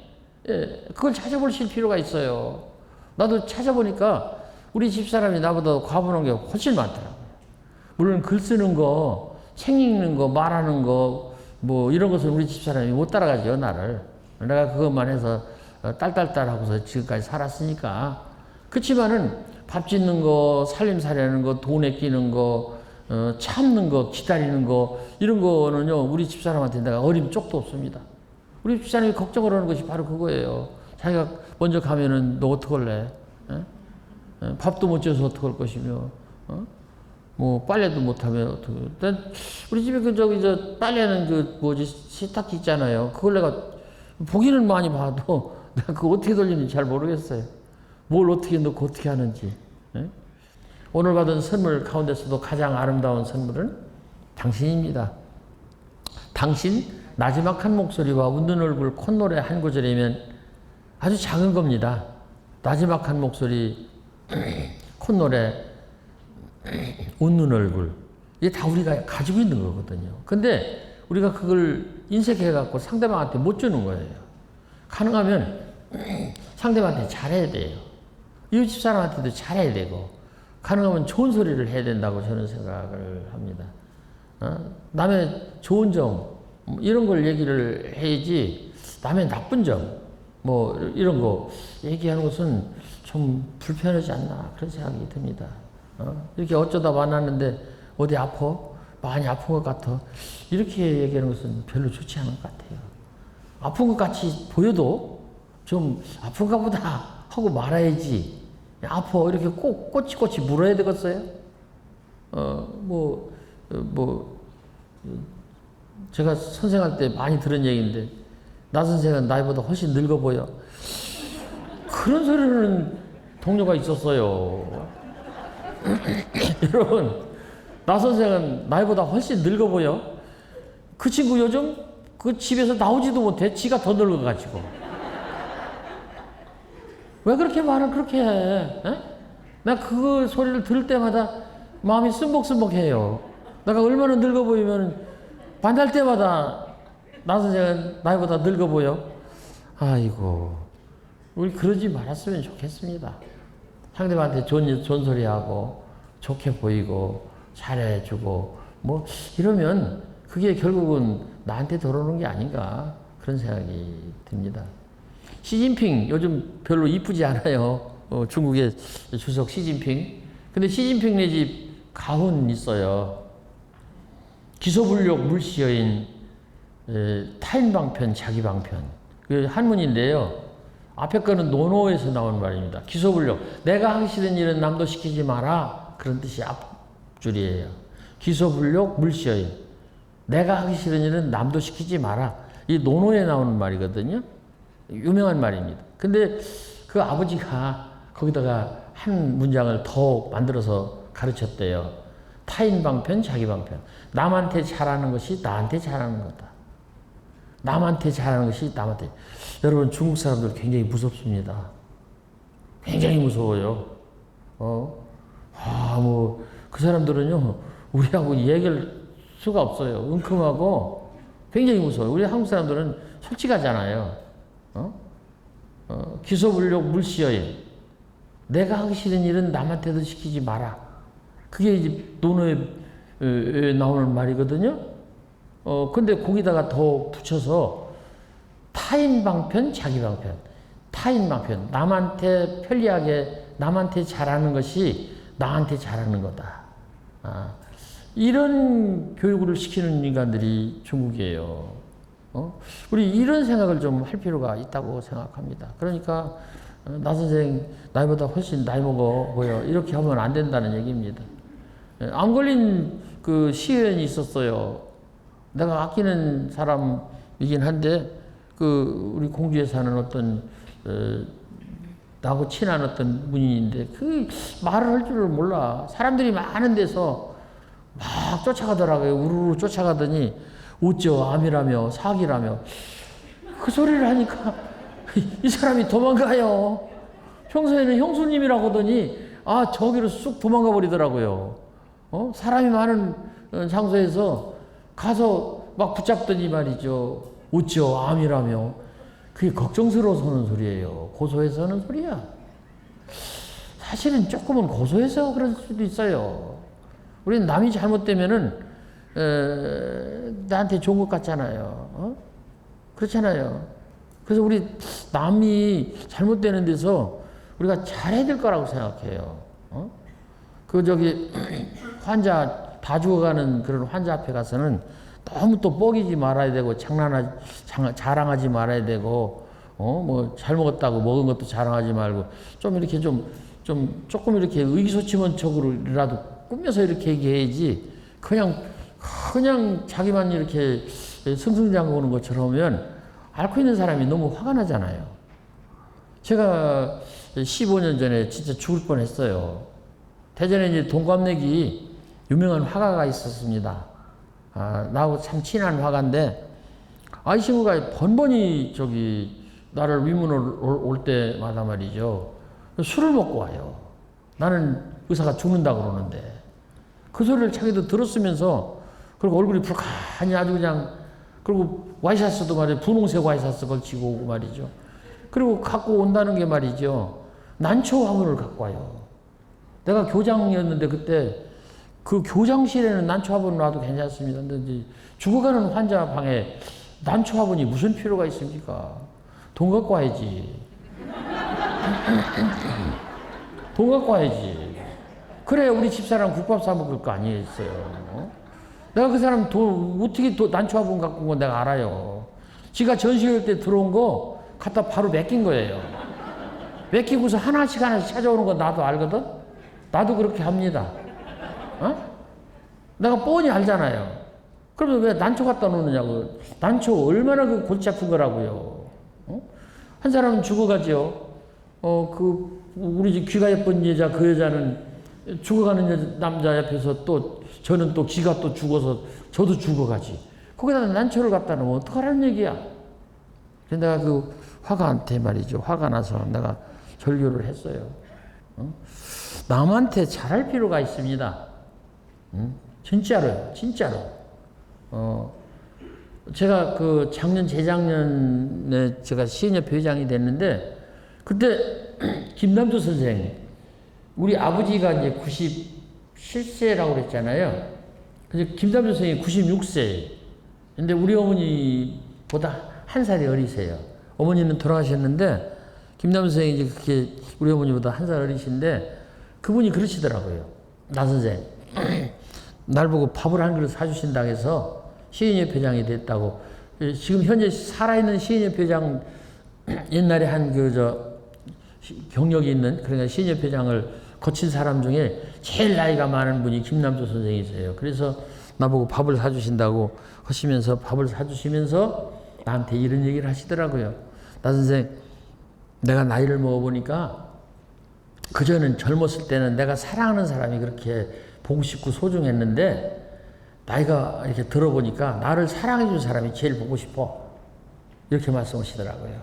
예, 그걸 찾아보실 필요가 있어요. 나도 찾아보니까 우리 집사람이 나보다 과분한 게 훨씬 많더라고요. 물론 글 쓰는 거, 책 읽는 거, 말하는 거, 뭐 이런 것은 우리 집사람이 못 따라가죠, 나를. 내가 그것만 해서 딸딸딸 하고서 지금까지 살았으니까. 그렇지만은 밥 짓는 거, 살림살이하는 거, 돈 아끼는 거, 참는 거, 기다리는 거, 이런 거는요, 우리 집사람한테 내가 어림 쪽도 없습니다. 우리 집사람이 걱정을 하는 것이 바로 그거예요. 자기가 먼저 가면은 너 어떡할래? 밥도 못 줘서 어떡할 것이며, 뭐, 빨래도 못하면 어떡해. 우리 집에 빨래는 세탁기 있잖아요. 그걸 내가 보기는 많이 봐도 내가 그거 어떻게 돌리는지 잘 모르겠어요. 뭘 어떻게 넣고 어떻게 하는지. 오늘 받은 선물 가운데서도 가장 아름다운 선물은 당신입니다. 당신 나지막한 목소리와 웃는 얼굴 콧노래 한 구절이면 아주 작은 겁니다. 나지막한 목소리, 콧노래, 웃는 얼굴. 이게 다 우리가 가지고 있는 거거든요. 근데 우리가 그걸 인색해갖고 상대방한테 못 주는 거예요. 가능하면 상대방한테 잘해야 돼요. 이웃집 사람한테도 잘해야 되고, 가능하면 좋은 소리를 해야 된다고 저는 생각을 합니다. 남의 좋은 점, 이런 걸 얘기를 해야지, 남의 나쁜 점, 뭐, 이런 거 얘기하는 것은 좀 불편하지 않나, 그런 생각이 듭니다. 이렇게 어쩌다 만났는데, 어디 아파? 많이 아픈 것 같아. 이렇게 얘기하는 것은 별로 좋지 않은 것 같아요. 아픈 것 같이 보여도 좀 아픈가 보다 하고 말아야지. 아파. 이렇게 꼭 꼬치꼬치 물어야 되겠어요? 제가 선생할 때 많이 들은 얘기인데, 나 선생은 나이보다 훨씬 늙어 보여. 그런 소리는 동료가 있었어요. 여러분, 나 선생은 나이보다 훨씬 늙어 보여. 그 친구 요즘 그 집에서 나오지도 못해. 지가 더 늙어가지고. 왜 그렇게 말을 그렇게 해? 나 그 소리를 들을 때마다 마음이 쓴복쓴복해요. 내가 얼마나 늙어 보이면 만날 때마다 나 선생은 나이보다 늙어 보여. 아이고, 우리 그러지 말았으면 좋겠습니다. 상대방한테 좋은 소리하고 좋게 보이고 잘해주고 뭐 이러면 그게 결국은 나한테 돌아오는 게 아닌가, 그런 생각이 듭니다. 시진핑 요즘 별로 이쁘지 않아요. 중국의 주석 시진핑. 근데 시진핑네 집 가훈 있어요. 기소불력 물시여인 타인방편 자기방편. 그 한문인데요. 앞에 거는 논어에서 나온 말입니다. 기소불력. 내가 하기 싫은 일은 남도 시키지 마라. 그런 뜻이 앞줄이에요. 기소불력 물시여인. 내가 하기 싫은 일은 남도 시키지 마라. 이 논어에 나오는 말이거든요. 유명한 말입니다. 근데 그 아버지가 거기다가 한 문장을 더 만들어서 가르쳤대요. 타인 방편, 자기 방편. 남한테 잘하는 것이 나한테 잘하는 거다. 남한테 잘하는 것이 남한테. 여러분, 중국 사람들 굉장히 무섭습니다. 굉장히 무서워요. 그 사람들은요, 우리하고 얘기할 수가 없어요. 은큼하고 굉장히 무서워요. 우리 한국 사람들은 솔직하잖아요. 기소불력 물시여인. 내가 하기 싫은 일은 남한테도 시키지 마라. 그게 이제 논어에 나오는 말이거든요. 근데 거기다가 더 붙여서 타인 방편, 자기 방편. 타인 방편. 남한테 편리하게, 남한테 잘하는 것이 나한테 잘하는 거다. 이런 교육을 시키는 인간들이 중국이에요. 우리 이런 생각을 좀 할 필요가 있다고 생각합니다. 그러니까 나 선생 나이보다 훨씬 나이 먹어 보여, 이렇게 하면 안 된다는 얘기입니다. 암 걸린 그 시의원이 있었어요. 내가 아끼는 사람이긴 한데, 그 우리 공주에 사는 어떤 나하고 친한 어떤 분인데, 그 말을 할 줄을 몰라. 사람들이 많은 데서 막 쫓아가더라고요. 우르르 쫓아가더니 어쩌 암이라며 사기라며 그 소리를 하니까 이 사람이 도망가요. 평소에는 형수님이라고 하더니 저기로 쑥 도망가 버리더라고요. 사람이 많은 장소에서 가서 막 붙잡더니 말이죠. 어쩌 암이라며. 그게 걱정스러워서 하는 소리예요. 고소해서 하는 소리야. 사실은 조금은 고소해서 그럴 수도 있어요. 우리는 남이 잘못되면은 나한테 좋은 것 같잖아요. 그렇잖아요. 그래서 우리 남이 잘못되는 데서 우리가 잘해야 될 거라고 생각해요. 환자 다 죽어가는 그런 환자 앞에 가서는 너무 또 뻐기지 말아야 되고, 자랑하지 말아야 되고, 뭐 잘 먹었다고 먹은 것도 자랑하지 말고, 좀 이렇게 조금 이렇게 의기소침한척으로라도 꾸며서 이렇게 얘기해야지, 그냥 자기만 이렇게 승승장구하는 것처럼 하면 앓고 있는 사람이 너무 화가 나잖아요. 제가 15년 전에 진짜 죽을 뻔했어요. 대전에 이제 동갑내기 유명한 화가가 있었습니다. 나하고 참 친한 화가인데, 이 친구가 번번이 나를 위문을 올 때마다 말이죠. 술을 먹고 와요. 나는 의사가 죽는다고 그러는데. 그 소리를 자기도 들었으면서, 그리고 얼굴이 불칸이 아주 그냥 그리고 와이셔츠도 말이에요. 분홍색 와이셔츠 걸치고 오고 말이죠. 그리고 갖고 온다는 게 말이죠. 난초 화분을 갖고 와요. 내가 교장이었는데 그때 그 교장실에는 난초 화분 놔도 괜찮습니다. 근데 이제 죽어가는 환자 방에 난초 화분이 무슨 필요가 있습니까? 돈 갖고 와야지. 돈 갖고 와야지. 그래 우리 집사람 국밥 사 먹을 거 아니겠어요. 내가 그 사람 돈 어떻게 난초 화분 갖고 온 건 내가 알아요. 지가 전시회 때 들어온 거 갖다 바로 맡긴 거예요. 맡기고서 하나씩 찾아오는 건 나도 알거든. 나도 그렇게 합니다. 어? 내가 뻔히 알잖아요. 그러면 왜 난초 갖다 놓느냐고. 난초 얼마나 그 골치 아픈 거라고요. 어? 한 사람은 죽어가죠. 우리 집 귀가 예쁜 여자, 그 여자는 죽어가는 남자 옆에서 또 저는 또 지가 또 죽어서 저도 죽어가지. 거기다 난초를 갖다 놓으면 어떡하라는 얘기야. 그래서 내가 그 화가한테 말이죠. 화가 나서 내가 절교를 했어요. 어? 남한테 잘할 필요가 있습니다. 진짜로요. 진짜로. 제가 그 작년, 재작년에 제가 시인협회 회장이 됐는데, 그때 김남조 선생, 우리 아버지가 이제 97세라고 그랬잖아요. 그래서 김남조 선생이 96세. 근데 우리 어머니보다 한 살이 어리세요. 어머니는 돌아가셨는데, 김남조 선생이 이제 그렇게 우리 어머니보다 한 살 어리신데, 그분이 그러시더라고요. 나 선생. 날 보고 밥을 한 그릇 사주신다고 해서 시인협회장이 됐다고. 지금 현재 살아있는 시인협회장, 옛날에 한 경력이 있는, 그러니까 시인협회장을 거친 사람 중에 제일 나이가 많은 분이 김남조 선생이세요. 그래서 나보고 밥을 사주신다고 하시면서 밥을 사주시면서 나한테 이런 얘기를 하시더라고요. 나 선생, 내가 나이를 먹어보니까 그전엔 젊었을 때는 내가 사랑하는 사람이 그렇게 보고 싶고 소중했는데 나이가 이렇게 들어보니까 나를 사랑해준 사람이 제일 보고 싶어. 이렇게 말씀하시더라고요.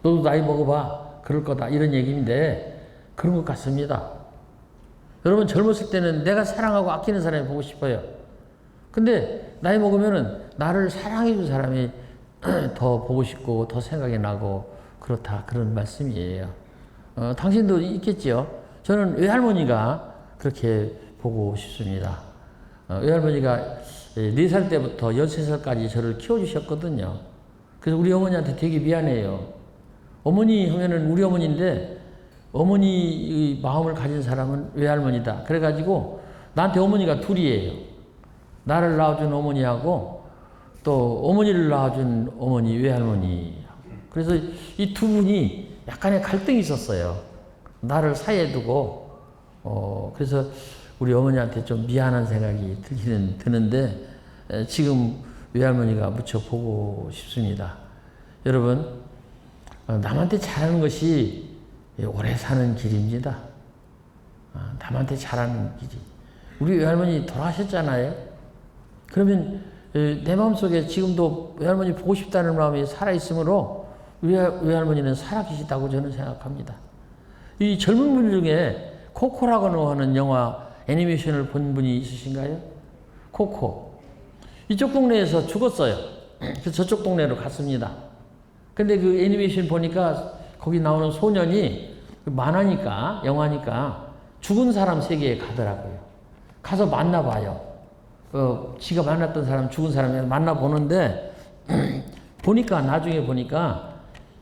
너도 나이 먹어봐. 그럴 거다. 이런 얘기인데 그런 것 같습니다. 여러분 젊었을 때는 내가 사랑하고 아끼는 사람이 보고 싶어요. 근데 나이 먹으면은 나를 사랑해준 사람이 더 보고 싶고 더 생각이 나고 그렇다. 그런 말씀이에요. 당신도 있겠지요. 저는 외할머니가 그렇게 보고 싶습니다. 외할머니가 4살 때부터 13살까지 저를 키워주셨거든요. 그래서 우리 어머니한테 되게 미안해요. 어머니 하면은 우리 어머니인데 어머니 마음을 가진 사람은 외할머니다. 그래가지고 나한테 어머니가 둘이에요. 나를 낳아준 어머니하고 또 어머니를 낳아준 어머니, 외할머니. 그래서 이 두 분이 약간의 갈등이 있었어요. 나를 사이에 두고 그래서 우리 어머니한테 좀 미안한 생각이 드는데 지금 외할머니가 무척 보고 싶습니다. 여러분 남한테 잘하는 것이 오래 사는 길입니다. 남한테 잘하는 길이. 우리 외할머니 돌아가셨잖아요. 그러면 내 마음속에 지금도 외할머니 보고 싶다는 마음이 살아있으므로 외할머니는 살아계시다고 저는 생각합니다. 이 젊은 분 중에 코코라고 하는 영화 애니메이션을 본 분이 있으신가요? 코코. 이쪽 동네에서 죽었어요. 그래서 저쪽 동네로 갔습니다. 근데 그 애니메이션 보니까 거기 나오는 소년이 만화니까, 영화니까 죽은 사람 세계에 가더라고요. 가서 만나봐요. 지가 만났던 사람, 죽은 사람을 만나보는데, 나중에 보니까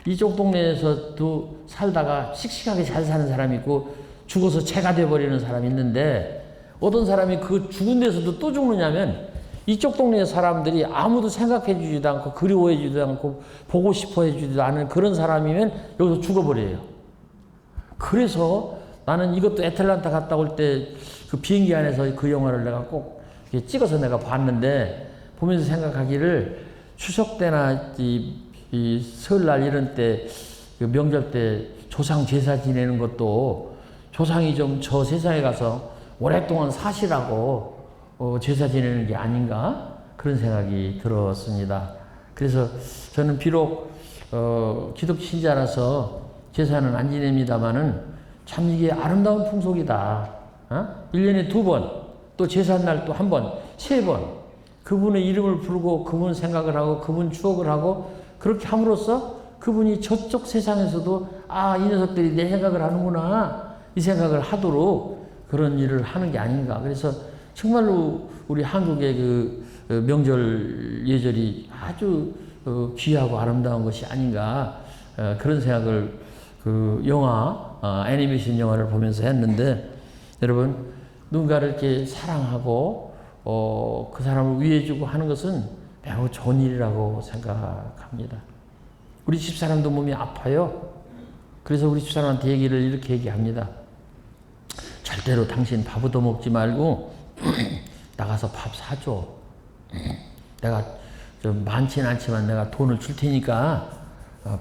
이쪽 동네에서도 살다가 씩씩하게 잘 사는 사람이 있고, 죽어서 재가 돼버리는 사람이 있는데, 어떤 사람이 그 죽은 데서도 또 죽느냐면, 이쪽 동네 사람들이 아무도 생각해 주지도 않고, 그리워해 주지도 않고, 보고 싶어 해 주지도 않은 그런 사람이면 여기서 죽어버려요. 그래서 나는 이것도 애틀란타 갔다 올 때 그 비행기 안에서 그 영화를 내가 꼭 찍어서 내가 봤는데, 보면서 생각하기를 추석 때나 이 설날 이런 때, 그 명절 때 조상 제사 지내는 것도 조상이 좀 저 세상에 가서 오랫동안 사시라고 제사 지내는 게 아닌가? 그런 생각이 들었습니다. 그래서 저는 비록 기독 신자라서 제사는 안 지냅니다마는 참 이게 아름다운 풍속이다. 1년에 2번, 또 제삿날 또 1번, 3번. 그분의 이름을 부르고 그분 생각을 하고 그분 추억을 하고 그렇게 함으로써 그분이 저쪽 세상에서도 아, 이 녀석들이 내 생각을 하는구나 이 생각을 하도록 그런 일을 하는 게 아닌가. 그래서 정말로 우리 한국의 그 명절 예절이 아주 귀하고 아름다운 것이 아닌가 그런 생각을 그 영화 애니메이션 영화를 보면서 했는데 여러분 누군가를 이렇게 사랑하고 그 사람을 위해주고 하는 것은 매우 좋은 일이라고 생각합니다. 우리 집사람도 몸이 아파요. 그래서 우리 집사람한테 얘기를 이렇게 얘기합니다. 절대로 당신 밥 얻어먹지 말고 나가서 밥 사줘. 내가 좀 많지는 않지만 내가 돈을 줄 테니까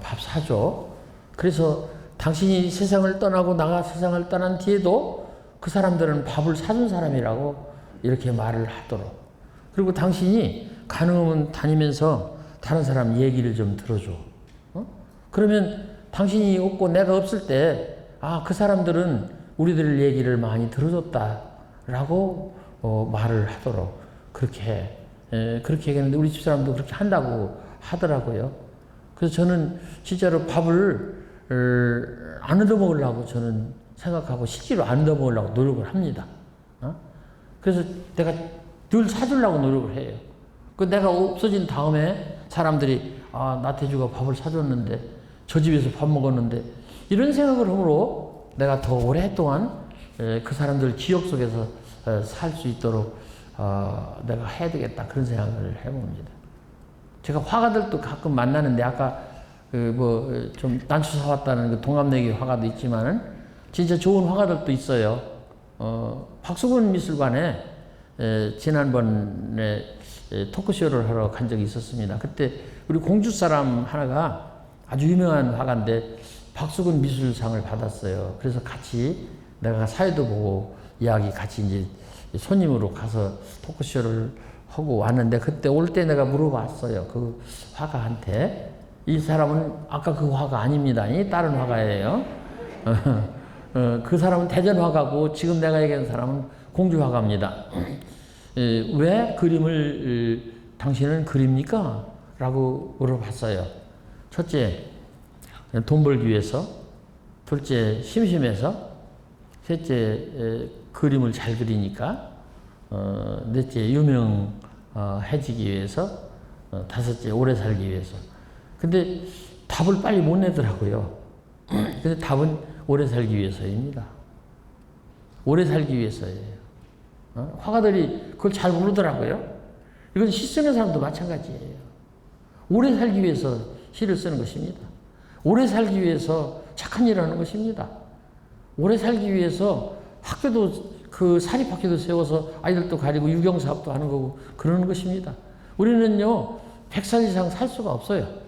밥 사줘. 그래서 당신이 세상을 떠나고 나가 세상을 떠난 뒤에도 그 사람들은 밥을 사준 사람이라고 이렇게 말을 하도록. 그리고 당신이 가능하면 다니면서 다른 사람 얘기를 좀 들어줘. 그러면 당신이 없고 내가 없을 때 아, 그 사람들은 우리들 얘기를 많이 들어줬다라고 말을 하도록 그렇게 얘기했는데 우리 집사람도 그렇게 한다고 하더라고요. 그래서 저는 진짜로 밥을 안 얻어먹으려고 저는 생각하고 실제로 안 얻어먹으려고 노력을 합니다. 그래서 내가 늘 사주려고 노력을 해요. 그 내가 없어진 다음에 사람들이 아, 나태주가 밥을 사줬는데 저 집에서 밥 먹었는데 이런 생각을 함으로 내가 더 오랫동안 그 사람들 기억 속에서 살 수 있도록 내가 해야 되겠다 그런 생각을 해봅니다. 제가 화가들도 가끔 만나는데 아까 그 좀 난초 사왔다는 그 동갑내기 화가도 있지만은 진짜 좋은 화가들도 있어요. 박수근 미술관에 지난번에 토크쇼를 하러 간 적이 있었습니다. 그때 우리 공주 사람 하나가 아주 유명한 화가인데 박수근 미술상을 받았어요. 그래서 같이 내가 사회도 보고 이야기 같이 이제 손님으로 가서 토크쇼를 하고 왔는데 그때 올 때 내가 물어봤어요. 그 화가한테 이 사람은 아까 그 화가 아닙니다. 이 다른 화가예요. 그 사람은 대전 화가고 지금 내가 얘기하는 사람은 공주 화가입니다. 왜 그림을 당신은 그립니까? 라고 물어봤어요. 첫째, 돈 벌기 위해서. 둘째, 심심해서. 셋째, 그림을 잘 그리니까. 넷째, 유명해지기 위해서. 다섯째, 오래 살기 위해서. 근데 답을 빨리 못 내더라고요. 근데 답은 오래 살기 위해서입니다. 오래 살기 위해서예요. 화가들이 그걸 잘 모르더라고요. 이건 시 쓰는 사람도 마찬가지예요. 오래 살기 위해서 시를 쓰는 것입니다. 오래 살기 위해서 착한 일을 하는 것입니다. 오래 살기 위해서 학교도 그 사립학교도 세워서 아이들도 가리고 유경사업도 하는 거고 그러는 것입니다. 우리는요 100살 이상 살 수가 없어요.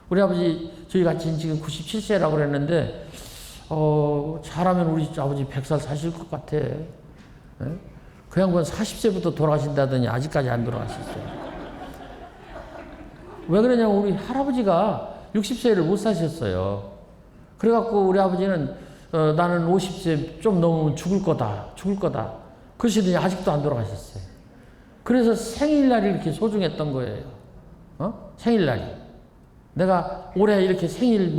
우리 아버지 저희 같이 지금 97세라고 그랬는데 잘하면 우리 아버지 100살 사실 것 같아. 그 양반 40세부터 돌아가신다더니 아직까지 안 돌아가셨어요. 왜 그러냐면 우리 할아버지가 60세를 못 사셨어요. 그래갖고 우리 아버지는 나는 50세 좀 넘으면 죽을 거다. 그러시더니 아직도 안 돌아가셨어요. 그래서 생일날이 이렇게 소중했던 거예요. 생일날이. 내가 올해 이렇게 생일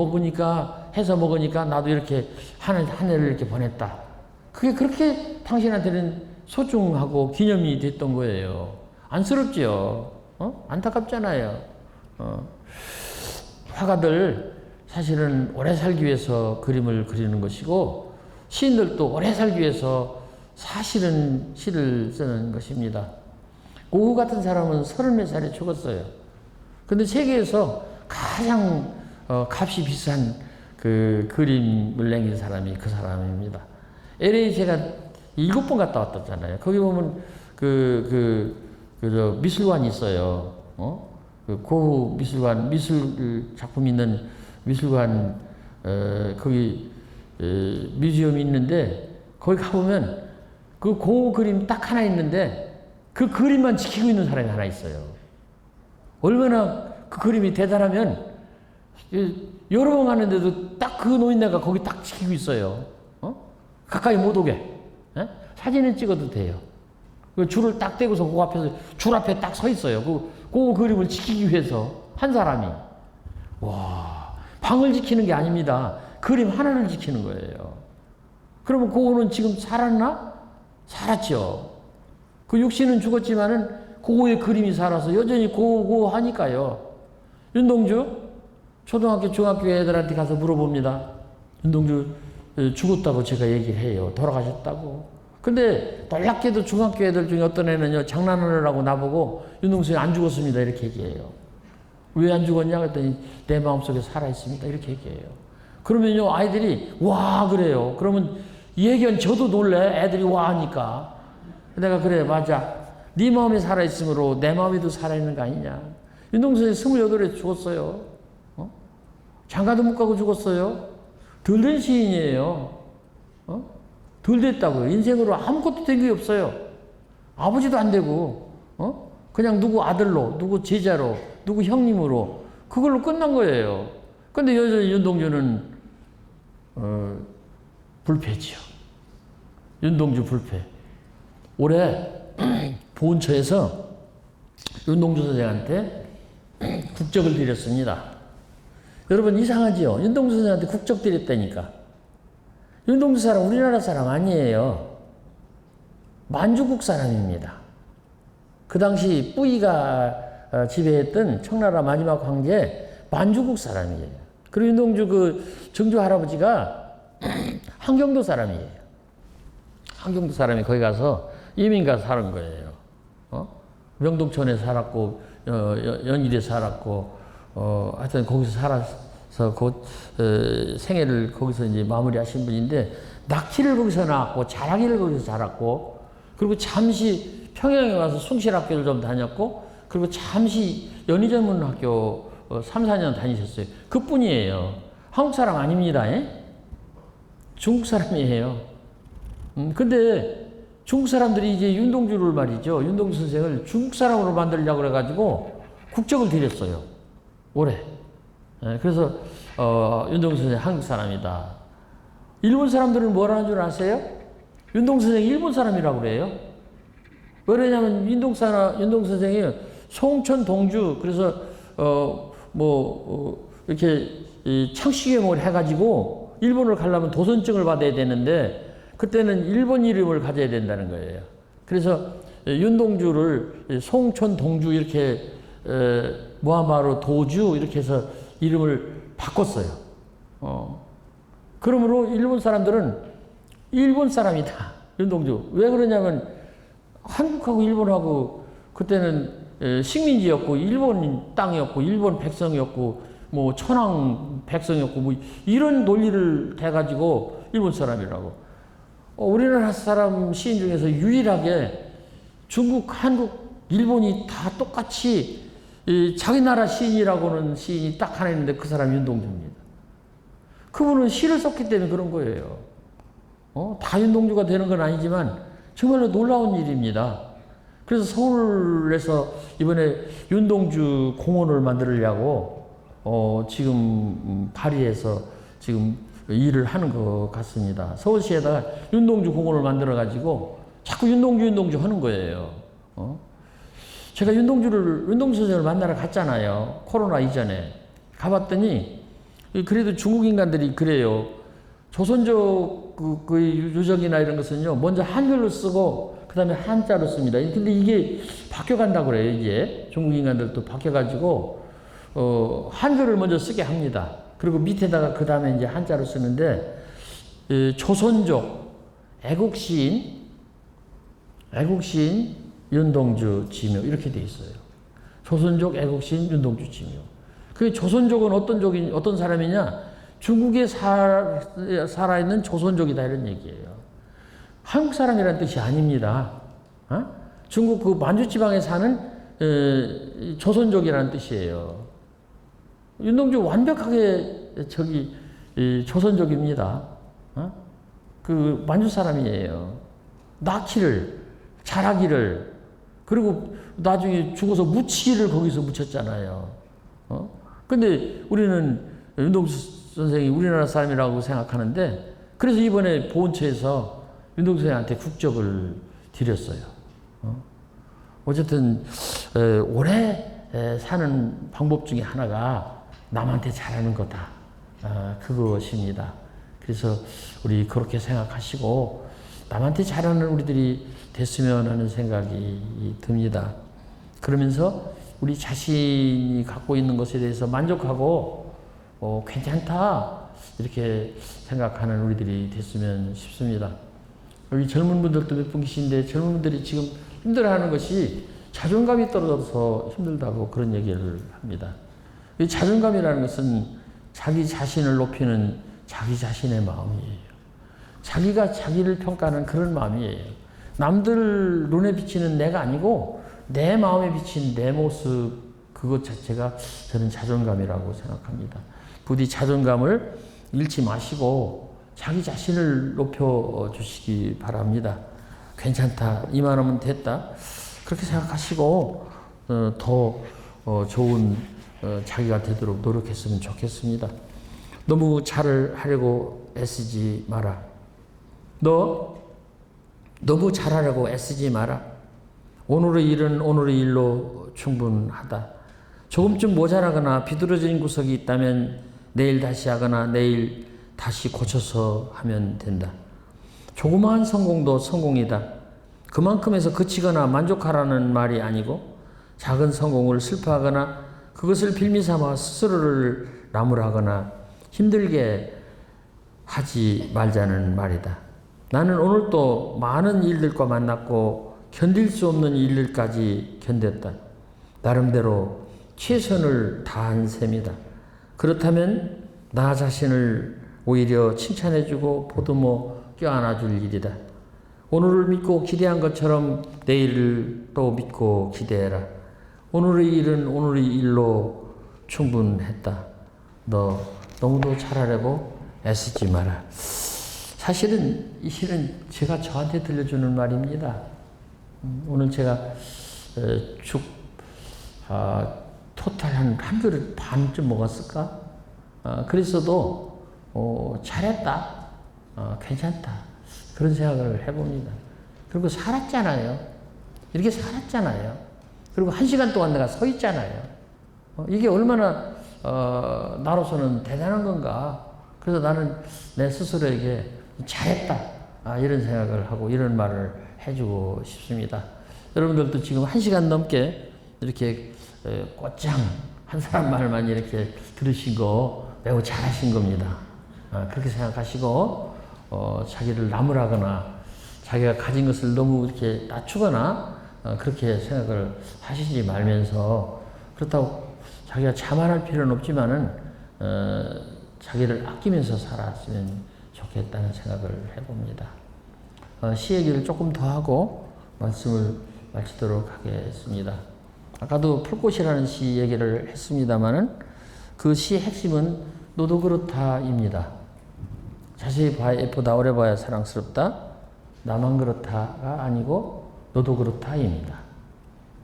해서 먹으니까 나도 이렇게 한 해를 이렇게 보냈다. 그게 그렇게 당신한테는 소중하고 기념이 됐던 거예요. 안쓰럽지요? 안타깝잖아요. 화가들 사실은 오래 살기 위해서 그림을 그리는 것이고 시인들도 오래 살기 위해서 사실은 시를 쓰는 것입니다. 고흐 같은 사람은 34 살에 죽었어요. 근데 세계에서 가장 값이 비싼 그 그림을 남긴 사람이 그 사람입니다. LA 제가 7번 갔다 왔잖아요. 거기 보면 저 미술관이 있어요. 그 고흐 미술관, 미술 작품 있는 미술관, 거기 뮤지엄이 있는데 거기 가보면 그 고흐 그림 딱 하나 있는데 그 그림만 지키고 있는 사람이 하나 있어요. 얼마나 그 그림이 대단하면 여러 번 갔는데도 딱 그 노인네가 거기 딱 지키고 있어요. 가까이 못 오게. 사진을 찍어도 돼요. 그 줄을 딱 떼고서 그 앞에서 줄 앞에 딱 서 있어요. 그 그림을 지키기 위해서 한 사람이. 와, 방을 지키는 게 아닙니다. 그림 하나를 지키는 거예요. 그러면 그거는 지금 살았나? 살았죠. 그 육신은 죽었지만은 그거의 그림이 살아서 여전히 그거 하니까요. 윤동주 초등학교 중학교 애들한테 가서 물어봅니다. 윤동주 죽었다고 제가 얘기를 해요. 돌아가셨다고. 근데 놀랍게도 중학교 애들 중에 어떤 애는요, 장난하느라고 나보고 윤동수 안 죽었습니다 이렇게 얘기해요. 왜 안 죽었냐 그랬더니 내 마음속에 살아있습니다 이렇게 얘기해요. 그러면요 아이들이 와 그래요. 그러면 얘기한 저도 놀래. 애들이 와 하니까. 내가 그래 맞아. 네 마음이 살아있으므로 내 마음에도 살아있는 거 아니냐. 윤동수 28에 죽었어요. 장가도 못 가고 죽었어요. 덜 된 시인이에요. 덜 됐다고요. 인생으로 아무것도 된 게 없어요. 아버지도 안 되고, 그냥 누구 아들로, 누구 제자로, 누구 형님으로, 그걸로 끝난 거예요. 근데 여전히 윤동주는, 불패지요. 윤동주 불패. 올해 보훈처에서 윤동주 선생한테 국적을 드렸습니다. 여러분 이상하지요? 윤동주 선생한테 국적 드렸다니까. 윤동주 사람 우리나라 사람 아니에요. 만주국 사람입니다. 그 당시 뿌이가 지배했던 청나라 마지막 황제 만주국 사람이에요. 그리고 윤동주 그 정조 할아버지가 한경도 사람이에요. 한경도 사람이 거기 가서 이민 가서 사는 거예요. 명동촌에 살았고 연일에 살았고 하여튼 거기서 살아서 곧 생애를 거기서 이제 마무리하신 분인데 낙지를 거기서 낳았고 자라기를 거기서 자랐고 그리고 잠시 평양에 와서 숭실학교를 좀 다녔고 그리고 잠시 연희전문학교 3, 4년 다니셨어요. 그뿐이에요. 한국 사람 아닙니다. 중국 사람이에요. 근데 중국 사람들이 이제 윤동주를 말이죠. 윤동주 선생을 중국 사람으로 만들려고 그래가지고 국적을 드렸어요. 올해. 그래서 윤동주 선생 한국 사람이다. 일본 사람들은 뭐라는 줄 아세요? 윤동주 선생이 일본 사람이라고 그래요. 왜냐면 윤동주 선생이 송천 동주 그래서 이렇게 창씨개몽을 해가지고 일본을 가려면 도선증을 받아야 되는데 그때는 일본 이름을 가져야 된다는 거예요. 그래서 윤동주를 송천 동주 이렇게 무하마루 도주 이렇게 해서 이름을 바꿨어요. 그러므로 일본 사람들은 일본 사람이다. 윤동주. 왜 그러냐면 한국하고 일본하고 그때는 식민지였고 일본 땅이었고 일본 백성이었고 뭐 천황 백성이었고 뭐 이런 논리를 대가지고 일본 사람이라고. 우리나라 사람 시인 중에서 유일하게 중국, 한국, 일본이 다 똑같이 자기 나라 시인이라고는 시인이 딱 하나 있는데 그 사람이 윤동주입니다. 그분은 시를 썼기 때문에 그런 거예요. 다 윤동주가 되는 건 아니지만 정말로 놀라운 일입니다. 그래서 서울에서 이번에 윤동주 공원을 만들려고 지금 파리에서 지금 일을 하는 것 같습니다. 서울시에다가 윤동주 공원을 만들어 가지고 자꾸 윤동주 하는 거예요. 제가 윤동주 선생을 만나러 갔잖아요. 코로나 이전에. 가봤더니 그래도 중국 인간들이 그래요. 조선족 그 유적이나 이런 것은요. 먼저 한글로 쓰고 그 다음에 한자로 씁니다. 근데 이게 바뀌어간다고 그래요. 이제 중국 인간들도 바뀌어가지고 한글을 먼저 쓰게 합니다. 그리고 밑에다가 그 다음에 이제 한자로 쓰는데 조선족 애국시인 윤동주 지묘 이렇게 돼 있어요. 조선족 애국시인 윤동주 지묘. 그 조선족은 어떤 사람이냐? 중국에 살아있는 조선족이다 이런 얘기예요. 한국 사람이라는 뜻이 아닙니다. 중국 그 만주 지방에 사는 조선족이라는 뜻이에요. 윤동주 완벽하게 조선족입니다. 그 만주 사람이에요. 낳기를, 자라기를, 그리고 나중에 죽어서 묻히기를 거기서 묻혔잖아요. 근데 우리는 윤동주 선생이 우리나라 사람이라고 생각하는데, 그래서 이번에 보훈처에서 윤동주 선생한테 국적을 드렸어요. 어쨌든 오래 사는 방법 중에 하나가 남한테 잘하는 거다. 그것입니다. 그래서 우리 그렇게 생각하시고 남한테 잘하는 우리들이 됐으면 하는 생각이 듭니다. 그러면서 우리 자신이 갖고 있는 것에 대해서 만족하고 괜찮다 이렇게 생각하는 우리들이 됐으면 싶습니다. 여기 젊은 분들도 몇 분 계신데 젊은 분들이 지금 힘들어하는 것이 자존감이 떨어져서 힘들다고 그런 얘기를 합니다. 이 자존감이라는 것은 자기 자신을 높이는 자기 자신의 마음이에요. 자기가 자기를 평가하는 그런 마음이에요. 남들 눈에 비치는 내가 아니고 내 마음에 비친 내 모습, 그것 자체가 저는 자존감이라고 생각합니다. 부디 자존감을 잃지 마시고 자기 자신을 높여주시기 바랍니다. 괜찮다, 이만하면 됐다, 그렇게 생각하시고 더 좋은 자기가 되도록 노력했으면 좋겠습니다. 너무 잘하려고 애쓰지 마라. 너무 잘하려고 애쓰지 마라. 오늘의 일은 오늘의 일로 충분하다. 조금쯤 모자라거나 비뚤어진 구석이 있다면 내일 다시 하거나 내일 다시 고쳐서 하면 된다. 조그마한 성공도 성공이다. 그만큼에서 그치거나 만족하라는 말이 아니고 작은 성공을 슬퍼하거나 그것을 빌미삼아 스스로를 나무라거나 힘들게 하지 말자는 말이다. 나는 오늘도 많은 일들과 만났고 견딜 수 없는 일들까지 견뎠다. 나름대로 최선을 다한 셈이다. 그렇다면 나 자신을 오히려 칭찬해주고 보듬어 껴안아줄 일이다. 오늘을 믿고 기대한 것처럼 내일을 또 믿고 기대해라. 오늘의 일은 오늘의 일로 충분했다. 너 너무도 잘하려고 애쓰지 마라. 사실은 이 시는 제가 저한테 들려주는 말입니다. 오늘 제가 죽 토탈 한 그릇 반쯤 먹었을까? 그랬어도 잘했다, 괜찮다, 그런 생각을 해봅니다. 그리고 살았잖아요. 이렇게 살았잖아요. 그리고 1시간 동안 내가 서 있잖아요. 이게 얼마나 나로서는 대단한 건가. 그래서 나는 내 스스로에게 잘했다, 이런 생각을 하고 이런 말을 해주고 싶습니다. 여러분들도 지금 1시간 넘게 이렇게 곧장 한 사람 말만 이렇게 들으신 거 매우 잘하신 겁니다. 그렇게 생각하시고 자기를 나무라거나 자기가 가진 것을 너무 이렇게 낮추거나 그렇게 생각을 하시지 말면서, 그렇다고 자기가 자만할 필요는 없지만은 자기를 아끼면서 살았으면 좋겠다는 생각을 해봅니다. 시 얘기를 조금 더 하고 말씀을 마치도록 하겠습니다. 아까도 풀꽃이라는 시 얘기를 했습니다마는 그 시의 핵심은 너도 그렇다입니다. 자세히 봐야 예쁘다, 오래 봐야 사랑스럽다, 나만 그렇다가 아니고 너도 그렇다입니다.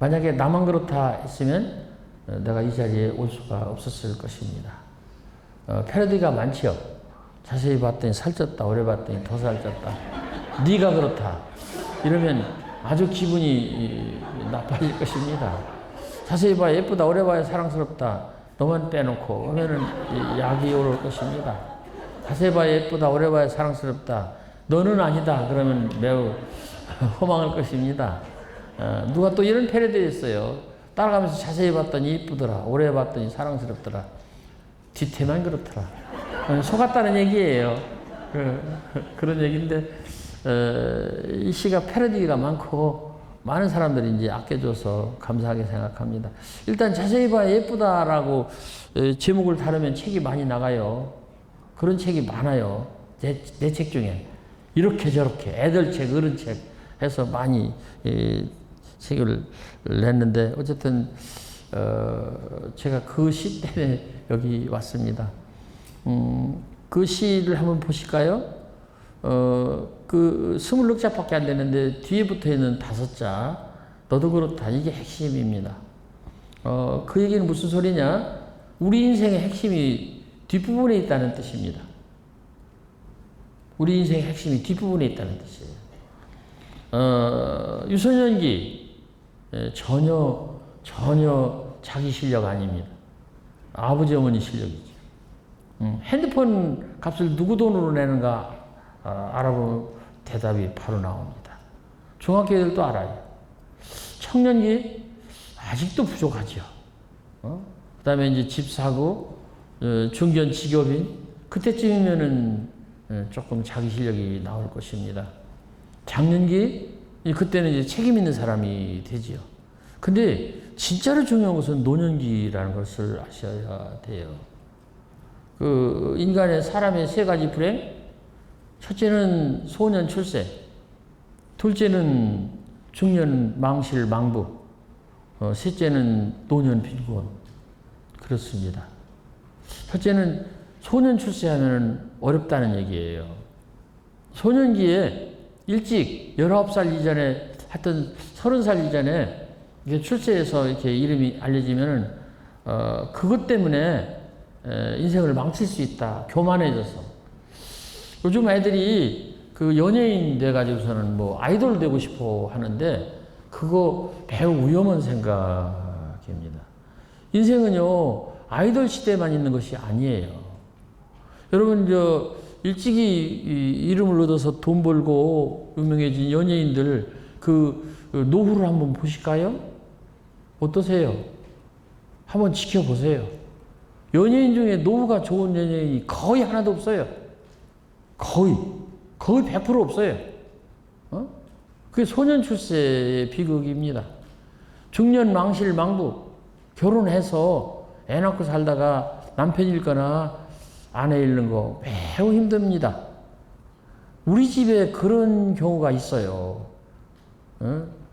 만약에 나만 그렇다 했으면 내가 이 자리에 올 수가 없었을 것입니다. 패러디가 많지요. 자세히 봤더니 살쪘다, 오래 봤더니 더 살쪘다, 네가 그렇다 이러면 아주 기분이 나빠질 것입니다. 자세히 봐야 예쁘다, 오래 봐야 사랑스럽다, 너만 빼놓고 하면은 약이 오를 것입니다. 자세히 봐야 예쁘다, 오래 봐야 사랑스럽다, 너는 아니다 그러면 매우 허망할 것입니다. 누가 또 이런 패러디 했어요. 따라가면서 자세히 봤더니 이쁘더라, 오래 봤더니 사랑스럽더라, 뒤태만 그렇더라. 속았다는 얘기예요. 그런 얘기인데 이 시가 패러디가 많고 많은 사람들이 이제 아껴줘서 감사하게 생각합니다. 일단 자세히 봐야 예쁘다라고 제목을 다루면 책이 많이 나가요. 그런 책이 많아요. 내 책 중에 이렇게 저렇게 애들 책, 어른 책 해서 많이 책을 냈는데 어쨌든 제가 그 시 때문에 여기 왔습니다. 그 시를 한번 보실까요? 그 20글자밖에 안 되는데 뒤에 붙어 있는 5자, 너도 그렇다, 이게 핵심입니다. 그 얘기는 무슨 소리냐? 우리 인생의 핵심이 뒷부분에 있다는 뜻입니다. 우리 인생의 핵심이 뒷부분에 있다는 뜻이에요. 유소년기 전혀 자기 실력 아닙니다. 아버지 어머니 실력이죠. 핸드폰 값을 누구 돈으로 내는가 알아보면 대답이 바로 나옵니다. 중학교 애들도 알아요. 청년기 아직도 부족하죠. 그다음에 이제 집 사고 중견 직업인 그때쯤이면은 조금 자기 실력이 나올 것입니다. 장년기 그때는 이제 책임 있는 사람이 되지요. 근데 진짜로 중요한 것은 노년기라는 것을 아셔야 돼요. 그 인간의 사람의 세 가지 불행, 첫째는 소년 출세, 둘째는 중년 망실 망부, 셋째는 노년 빈곤. 그렇습니다. 첫째는 소년 출세하면 어렵다는 얘기예요. 소년기에 일찍 19살 이전에 하여튼 30살 이전에 이게 출세해서 이렇게 이름이 알려지면은 그것 때문에 인생을 망칠 수 있다. 교만해져서. 요즘 애들이 그 연예인 돼가지고서는 뭐 아이돌 되고 싶어 하는데 그거 매우 위험한 생각입니다. 인생은요 아이돌 시대만 있는 것이 아니에요. 여러분 일찍이 이름을 얻어서 돈 벌고 유명해진 연예인들 그 노후를 한번 보실까요? 어떠세요? 한번 지켜보세요. 연예인 중에 노후가 좋은 연예인이 거의 하나도 없어요. 거의 100% 없어요. 그게 소년 출세의 비극입니다. 중년 망실 망부, 결혼해서 애 낳고 살다가 남편 잃거나 아내 잃는 거 매우 힘듭니다. 우리 집에 그런 경우가 있어요.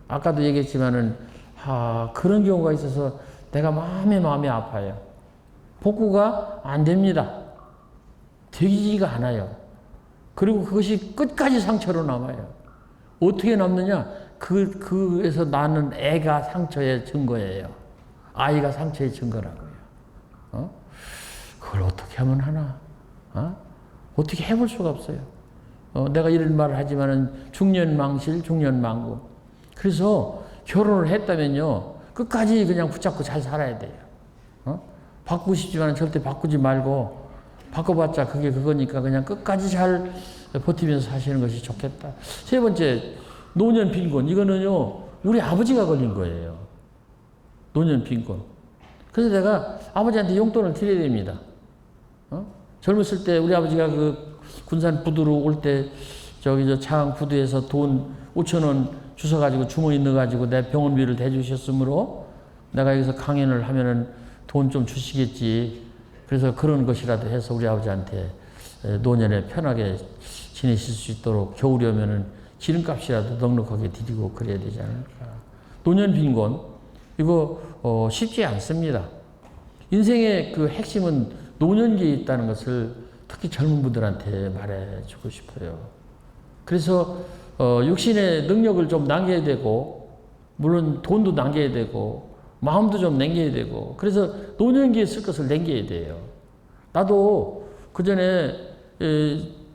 아까도 얘기했지만은 그런 경우가 있어서 내가 마음이 아파요. 복구가 안 됩니다. 되지가 않아요. 그리고 그것이 끝까지 상처로 남아요. 어떻게 남느냐? 그에서 나는 애가 상처의 증거예요. 아이가 상처의 증거라고요. 그걸 어떻게 하면 하나? 어떻게 해볼 수가 없어요. 내가 이런 말을 하지만은 중년 망실, 중년 망고. 그래서 결혼을 했다면요, 끝까지 그냥 붙잡고 잘 살아야 돼요. 바꾸고 싶지만 절대 바꾸지 말고, 바꿔봤자 그게 그거니까 그냥 끝까지 잘 버티면서 사시는 것이 좋겠다. 세 번째, 노년 빈곤. 이거는요, 우리 아버지가 걸린 거예요. 노년 빈곤. 그래서 내가 아버지한테 용돈을 드려야 됩니다. 젊었을 때 우리 아버지가 그 군산 부두로 올 때 저 창 부두에서 돈 5,000원 주워가지고 주머니 넣어가지고 내 병원비를 대주셨으므로 내가 여기서 강연을 하면은 돈 좀 주시겠지. 그래서 그런 것이라도 해서 우리 아버지한테 노년에 편하게 지내실 수 있도록 겨울이 오면은 기름값이라도 넉넉하게 드리고 그래야 되지 않을까. 노년 빈곤, 이거 쉽지 않습니다. 인생의 그 핵심은 노년기에 있다는 것을 특히 젊은 분들한테 말해주고 싶어요. 그래서 육신의 능력을 좀 남겨야 되고, 물론 돈도 남겨야 되고, 마음도 좀 남겨야 되고, 그래서 노년기에 쓸 것을 남겨야 돼요. 나도 그 전에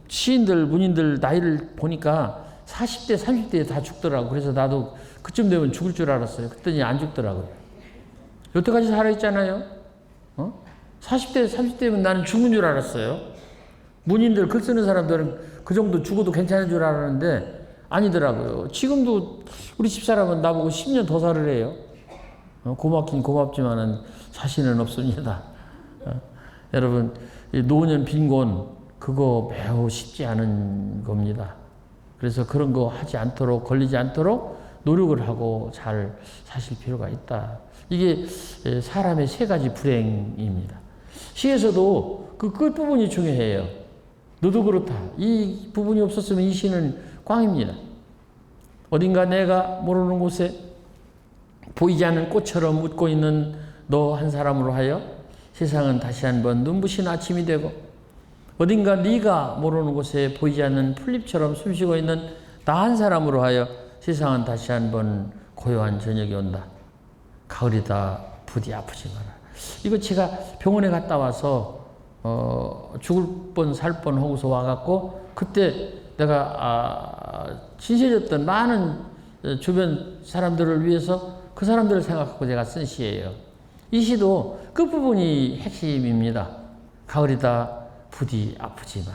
시인들, 문인들 나이를 보니까 40대, 30대에 다 죽더라고. 그래서 나도 그쯤 되면 죽을 줄 알았어요. 그랬더니 안 죽더라고요. 여태까지 살아있잖아요. 40대, 30대면 나는 죽은 줄 알았어요. 문인들, 글 쓰는 사람들은 그 정도 죽어도 괜찮은 줄 알았는데 아니더라고요. 지금도 우리 집사람은 나보고 10년 더 살으래요. 고맙긴 고맙지만은 자신은 없습니다. 여러분, 노년 빈곤, 그거 매우 쉽지 않은 겁니다. 그래서 그런 거 하지 않도록, 걸리지 않도록 노력을 하고 잘 사실 필요가 있다. 이게 사람의 세 가지 불행입니다. 시에서도 그 끝부분이 중요해요. 너도 그렇다. 이 부분이 없었으면 이 시는 꽝입니다. 어딘가 내가 모르는 곳에 보이지 않는 꽃처럼 웃고 있는 너 한 사람으로 하여 세상은 다시 한번 눈부신 아침이 되고, 어딘가 네가 모르는 곳에 보이지 않는 풀잎처럼 숨쉬고 있는 나 한 사람으로 하여 세상은 다시 한번 고요한 저녁이 온다. 가을이다 부디 아프지 마라. 이거 제가 병원에 갔다 와서 죽을 뻔 살 뻔 하고서 와갖고 그때 내가 친절했던 많은 주변 사람들을 위해서 그 사람들을 생각하고 제가 쓴 시예요. 이 시도 끝부분이 핵심입니다. 가을이다 부디 아프지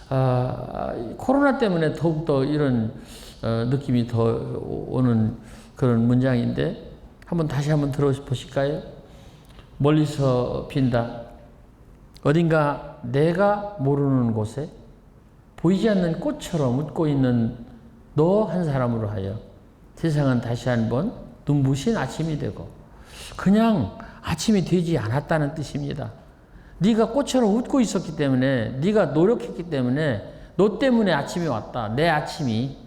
마라. 코로나 때문에 더욱더 이런 느낌이 더 오는 그런 문장인데 다시 한번 들어보실까요? 멀리서 빈다. 어딘가 내가 모르는 곳에 보이지 않는 꽃처럼 웃고 있는 너 한 사람으로 하여 세상은 다시 한번 눈부신 아침이 되고, 그냥 아침이 되지 않았다는 뜻입니다. 네가 꽃처럼 웃고 있었기 때문에, 네가 노력했기 때문에, 너 때문에 아침이 왔다. 내 아침이.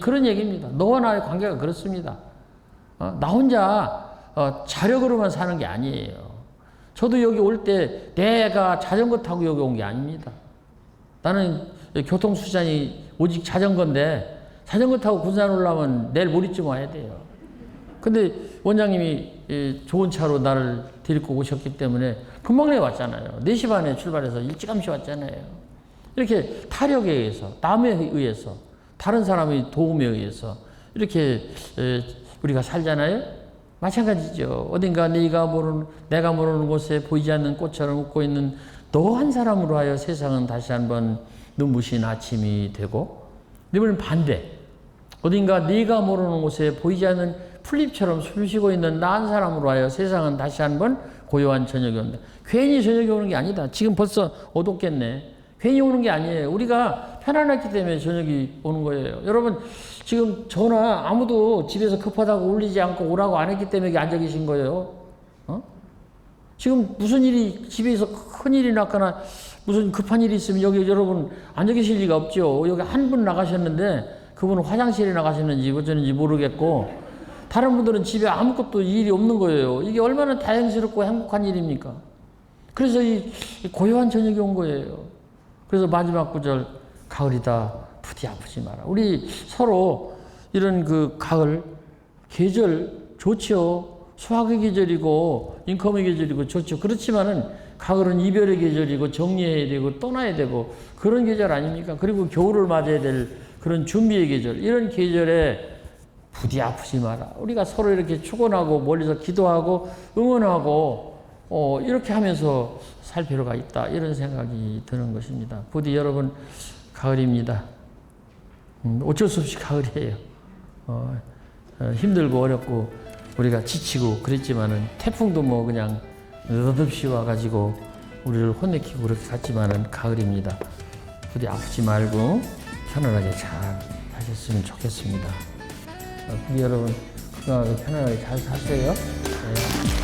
그런 얘기입니다. 너와 나의 관계가 그렇습니다. 나 혼자 자력으로만 사는 게 아니에요. 저도 여기 올 때 내가 자전거 타고 여기 온 게 아닙니다. 나는 교통수단이 오직 자전거인데, 자전거 타고 군산 올라오면 내일 모레쯤 와야 돼요. 근데 원장님이 좋은 차로 나를 데리고 오셨기 때문에 금방 내왔잖아요. 4시 반에 출발해서 일찌감치 왔잖아요. 이렇게 타력에 의해서, 남에 의해서, 다른 사람의 도움에 의해서 이렇게 우리가 살잖아요. 마찬가지죠. 어딘가 내가 모르는 곳에 보이지 않는 꽃처럼 웃고 있는 너 한 사람으로 하여 세상은 다시 한번 눈부신 아침이 되고, 이번엔 반대. 어딘가 네가 모르는 곳에 보이지 않는 풀잎처럼 숨쉬고 있는 나 한 사람으로 하여 세상은 다시 한번 고요한 저녁이 온다. 괜히 저녁이 오는 게 아니다. 지금 벌써 어둡겠네. 괜히 오는 게 아니에요. 우리가 편안했기 때문에 저녁이 오는 거예요. 여러분, 지금 전화 아무도 집에서 급하다고 울리지 않고 오라고 안 했기 때문에 여기 앉아 계신 거예요. 지금 무슨 일이, 집에서 큰 일이 났거나 무슨 급한 일이 있으면 여기 여러분 앉아 계실 리가 없죠. 여기 한 분 나가셨는데 그분은 화장실에 나가셨는지 어쩌는지 모르겠고, 다른 분들은 집에 아무것도 일이 없는 거예요. 이게 얼마나 다행스럽고 행복한 일입니까? 그래서 이 고요한 저녁이 온 거예요. 그래서 마지막 구절, 가을이다 부디 아프지 마라. 우리 서로 이런 그 가을 계절 좋죠. 수확의 계절이고 인컴의 계절이고 좋죠. 그렇지만은 가을은 이별의 계절이고 정리해야 되고 떠나야 되고 그런 계절 아닙니까? 그리고 겨울을 맞아야 될 그런 준비의 계절, 이런 계절에 부디 아프지 마라. 우리가 서로 이렇게 축원하고 멀리서 기도하고 응원하고 이렇게 하면서 살 필요가 있다, 이런 생각이 드는 것입니다. 부디 여러분, 가을입니다. 어쩔 수 없이 가을이에요. 힘들고 어렵고 우리가 지치고 그랬지만은, 태풍도 뭐 그냥 느닷없이 와가지고 우리를 혼내키고 그렇게 갔지만은 가을입니다. 부디 아프지 말고 편안하게 잘 하셨으면 좋겠습니다. 부디 여러분 건강하게 편안하게 잘 사세요. 네.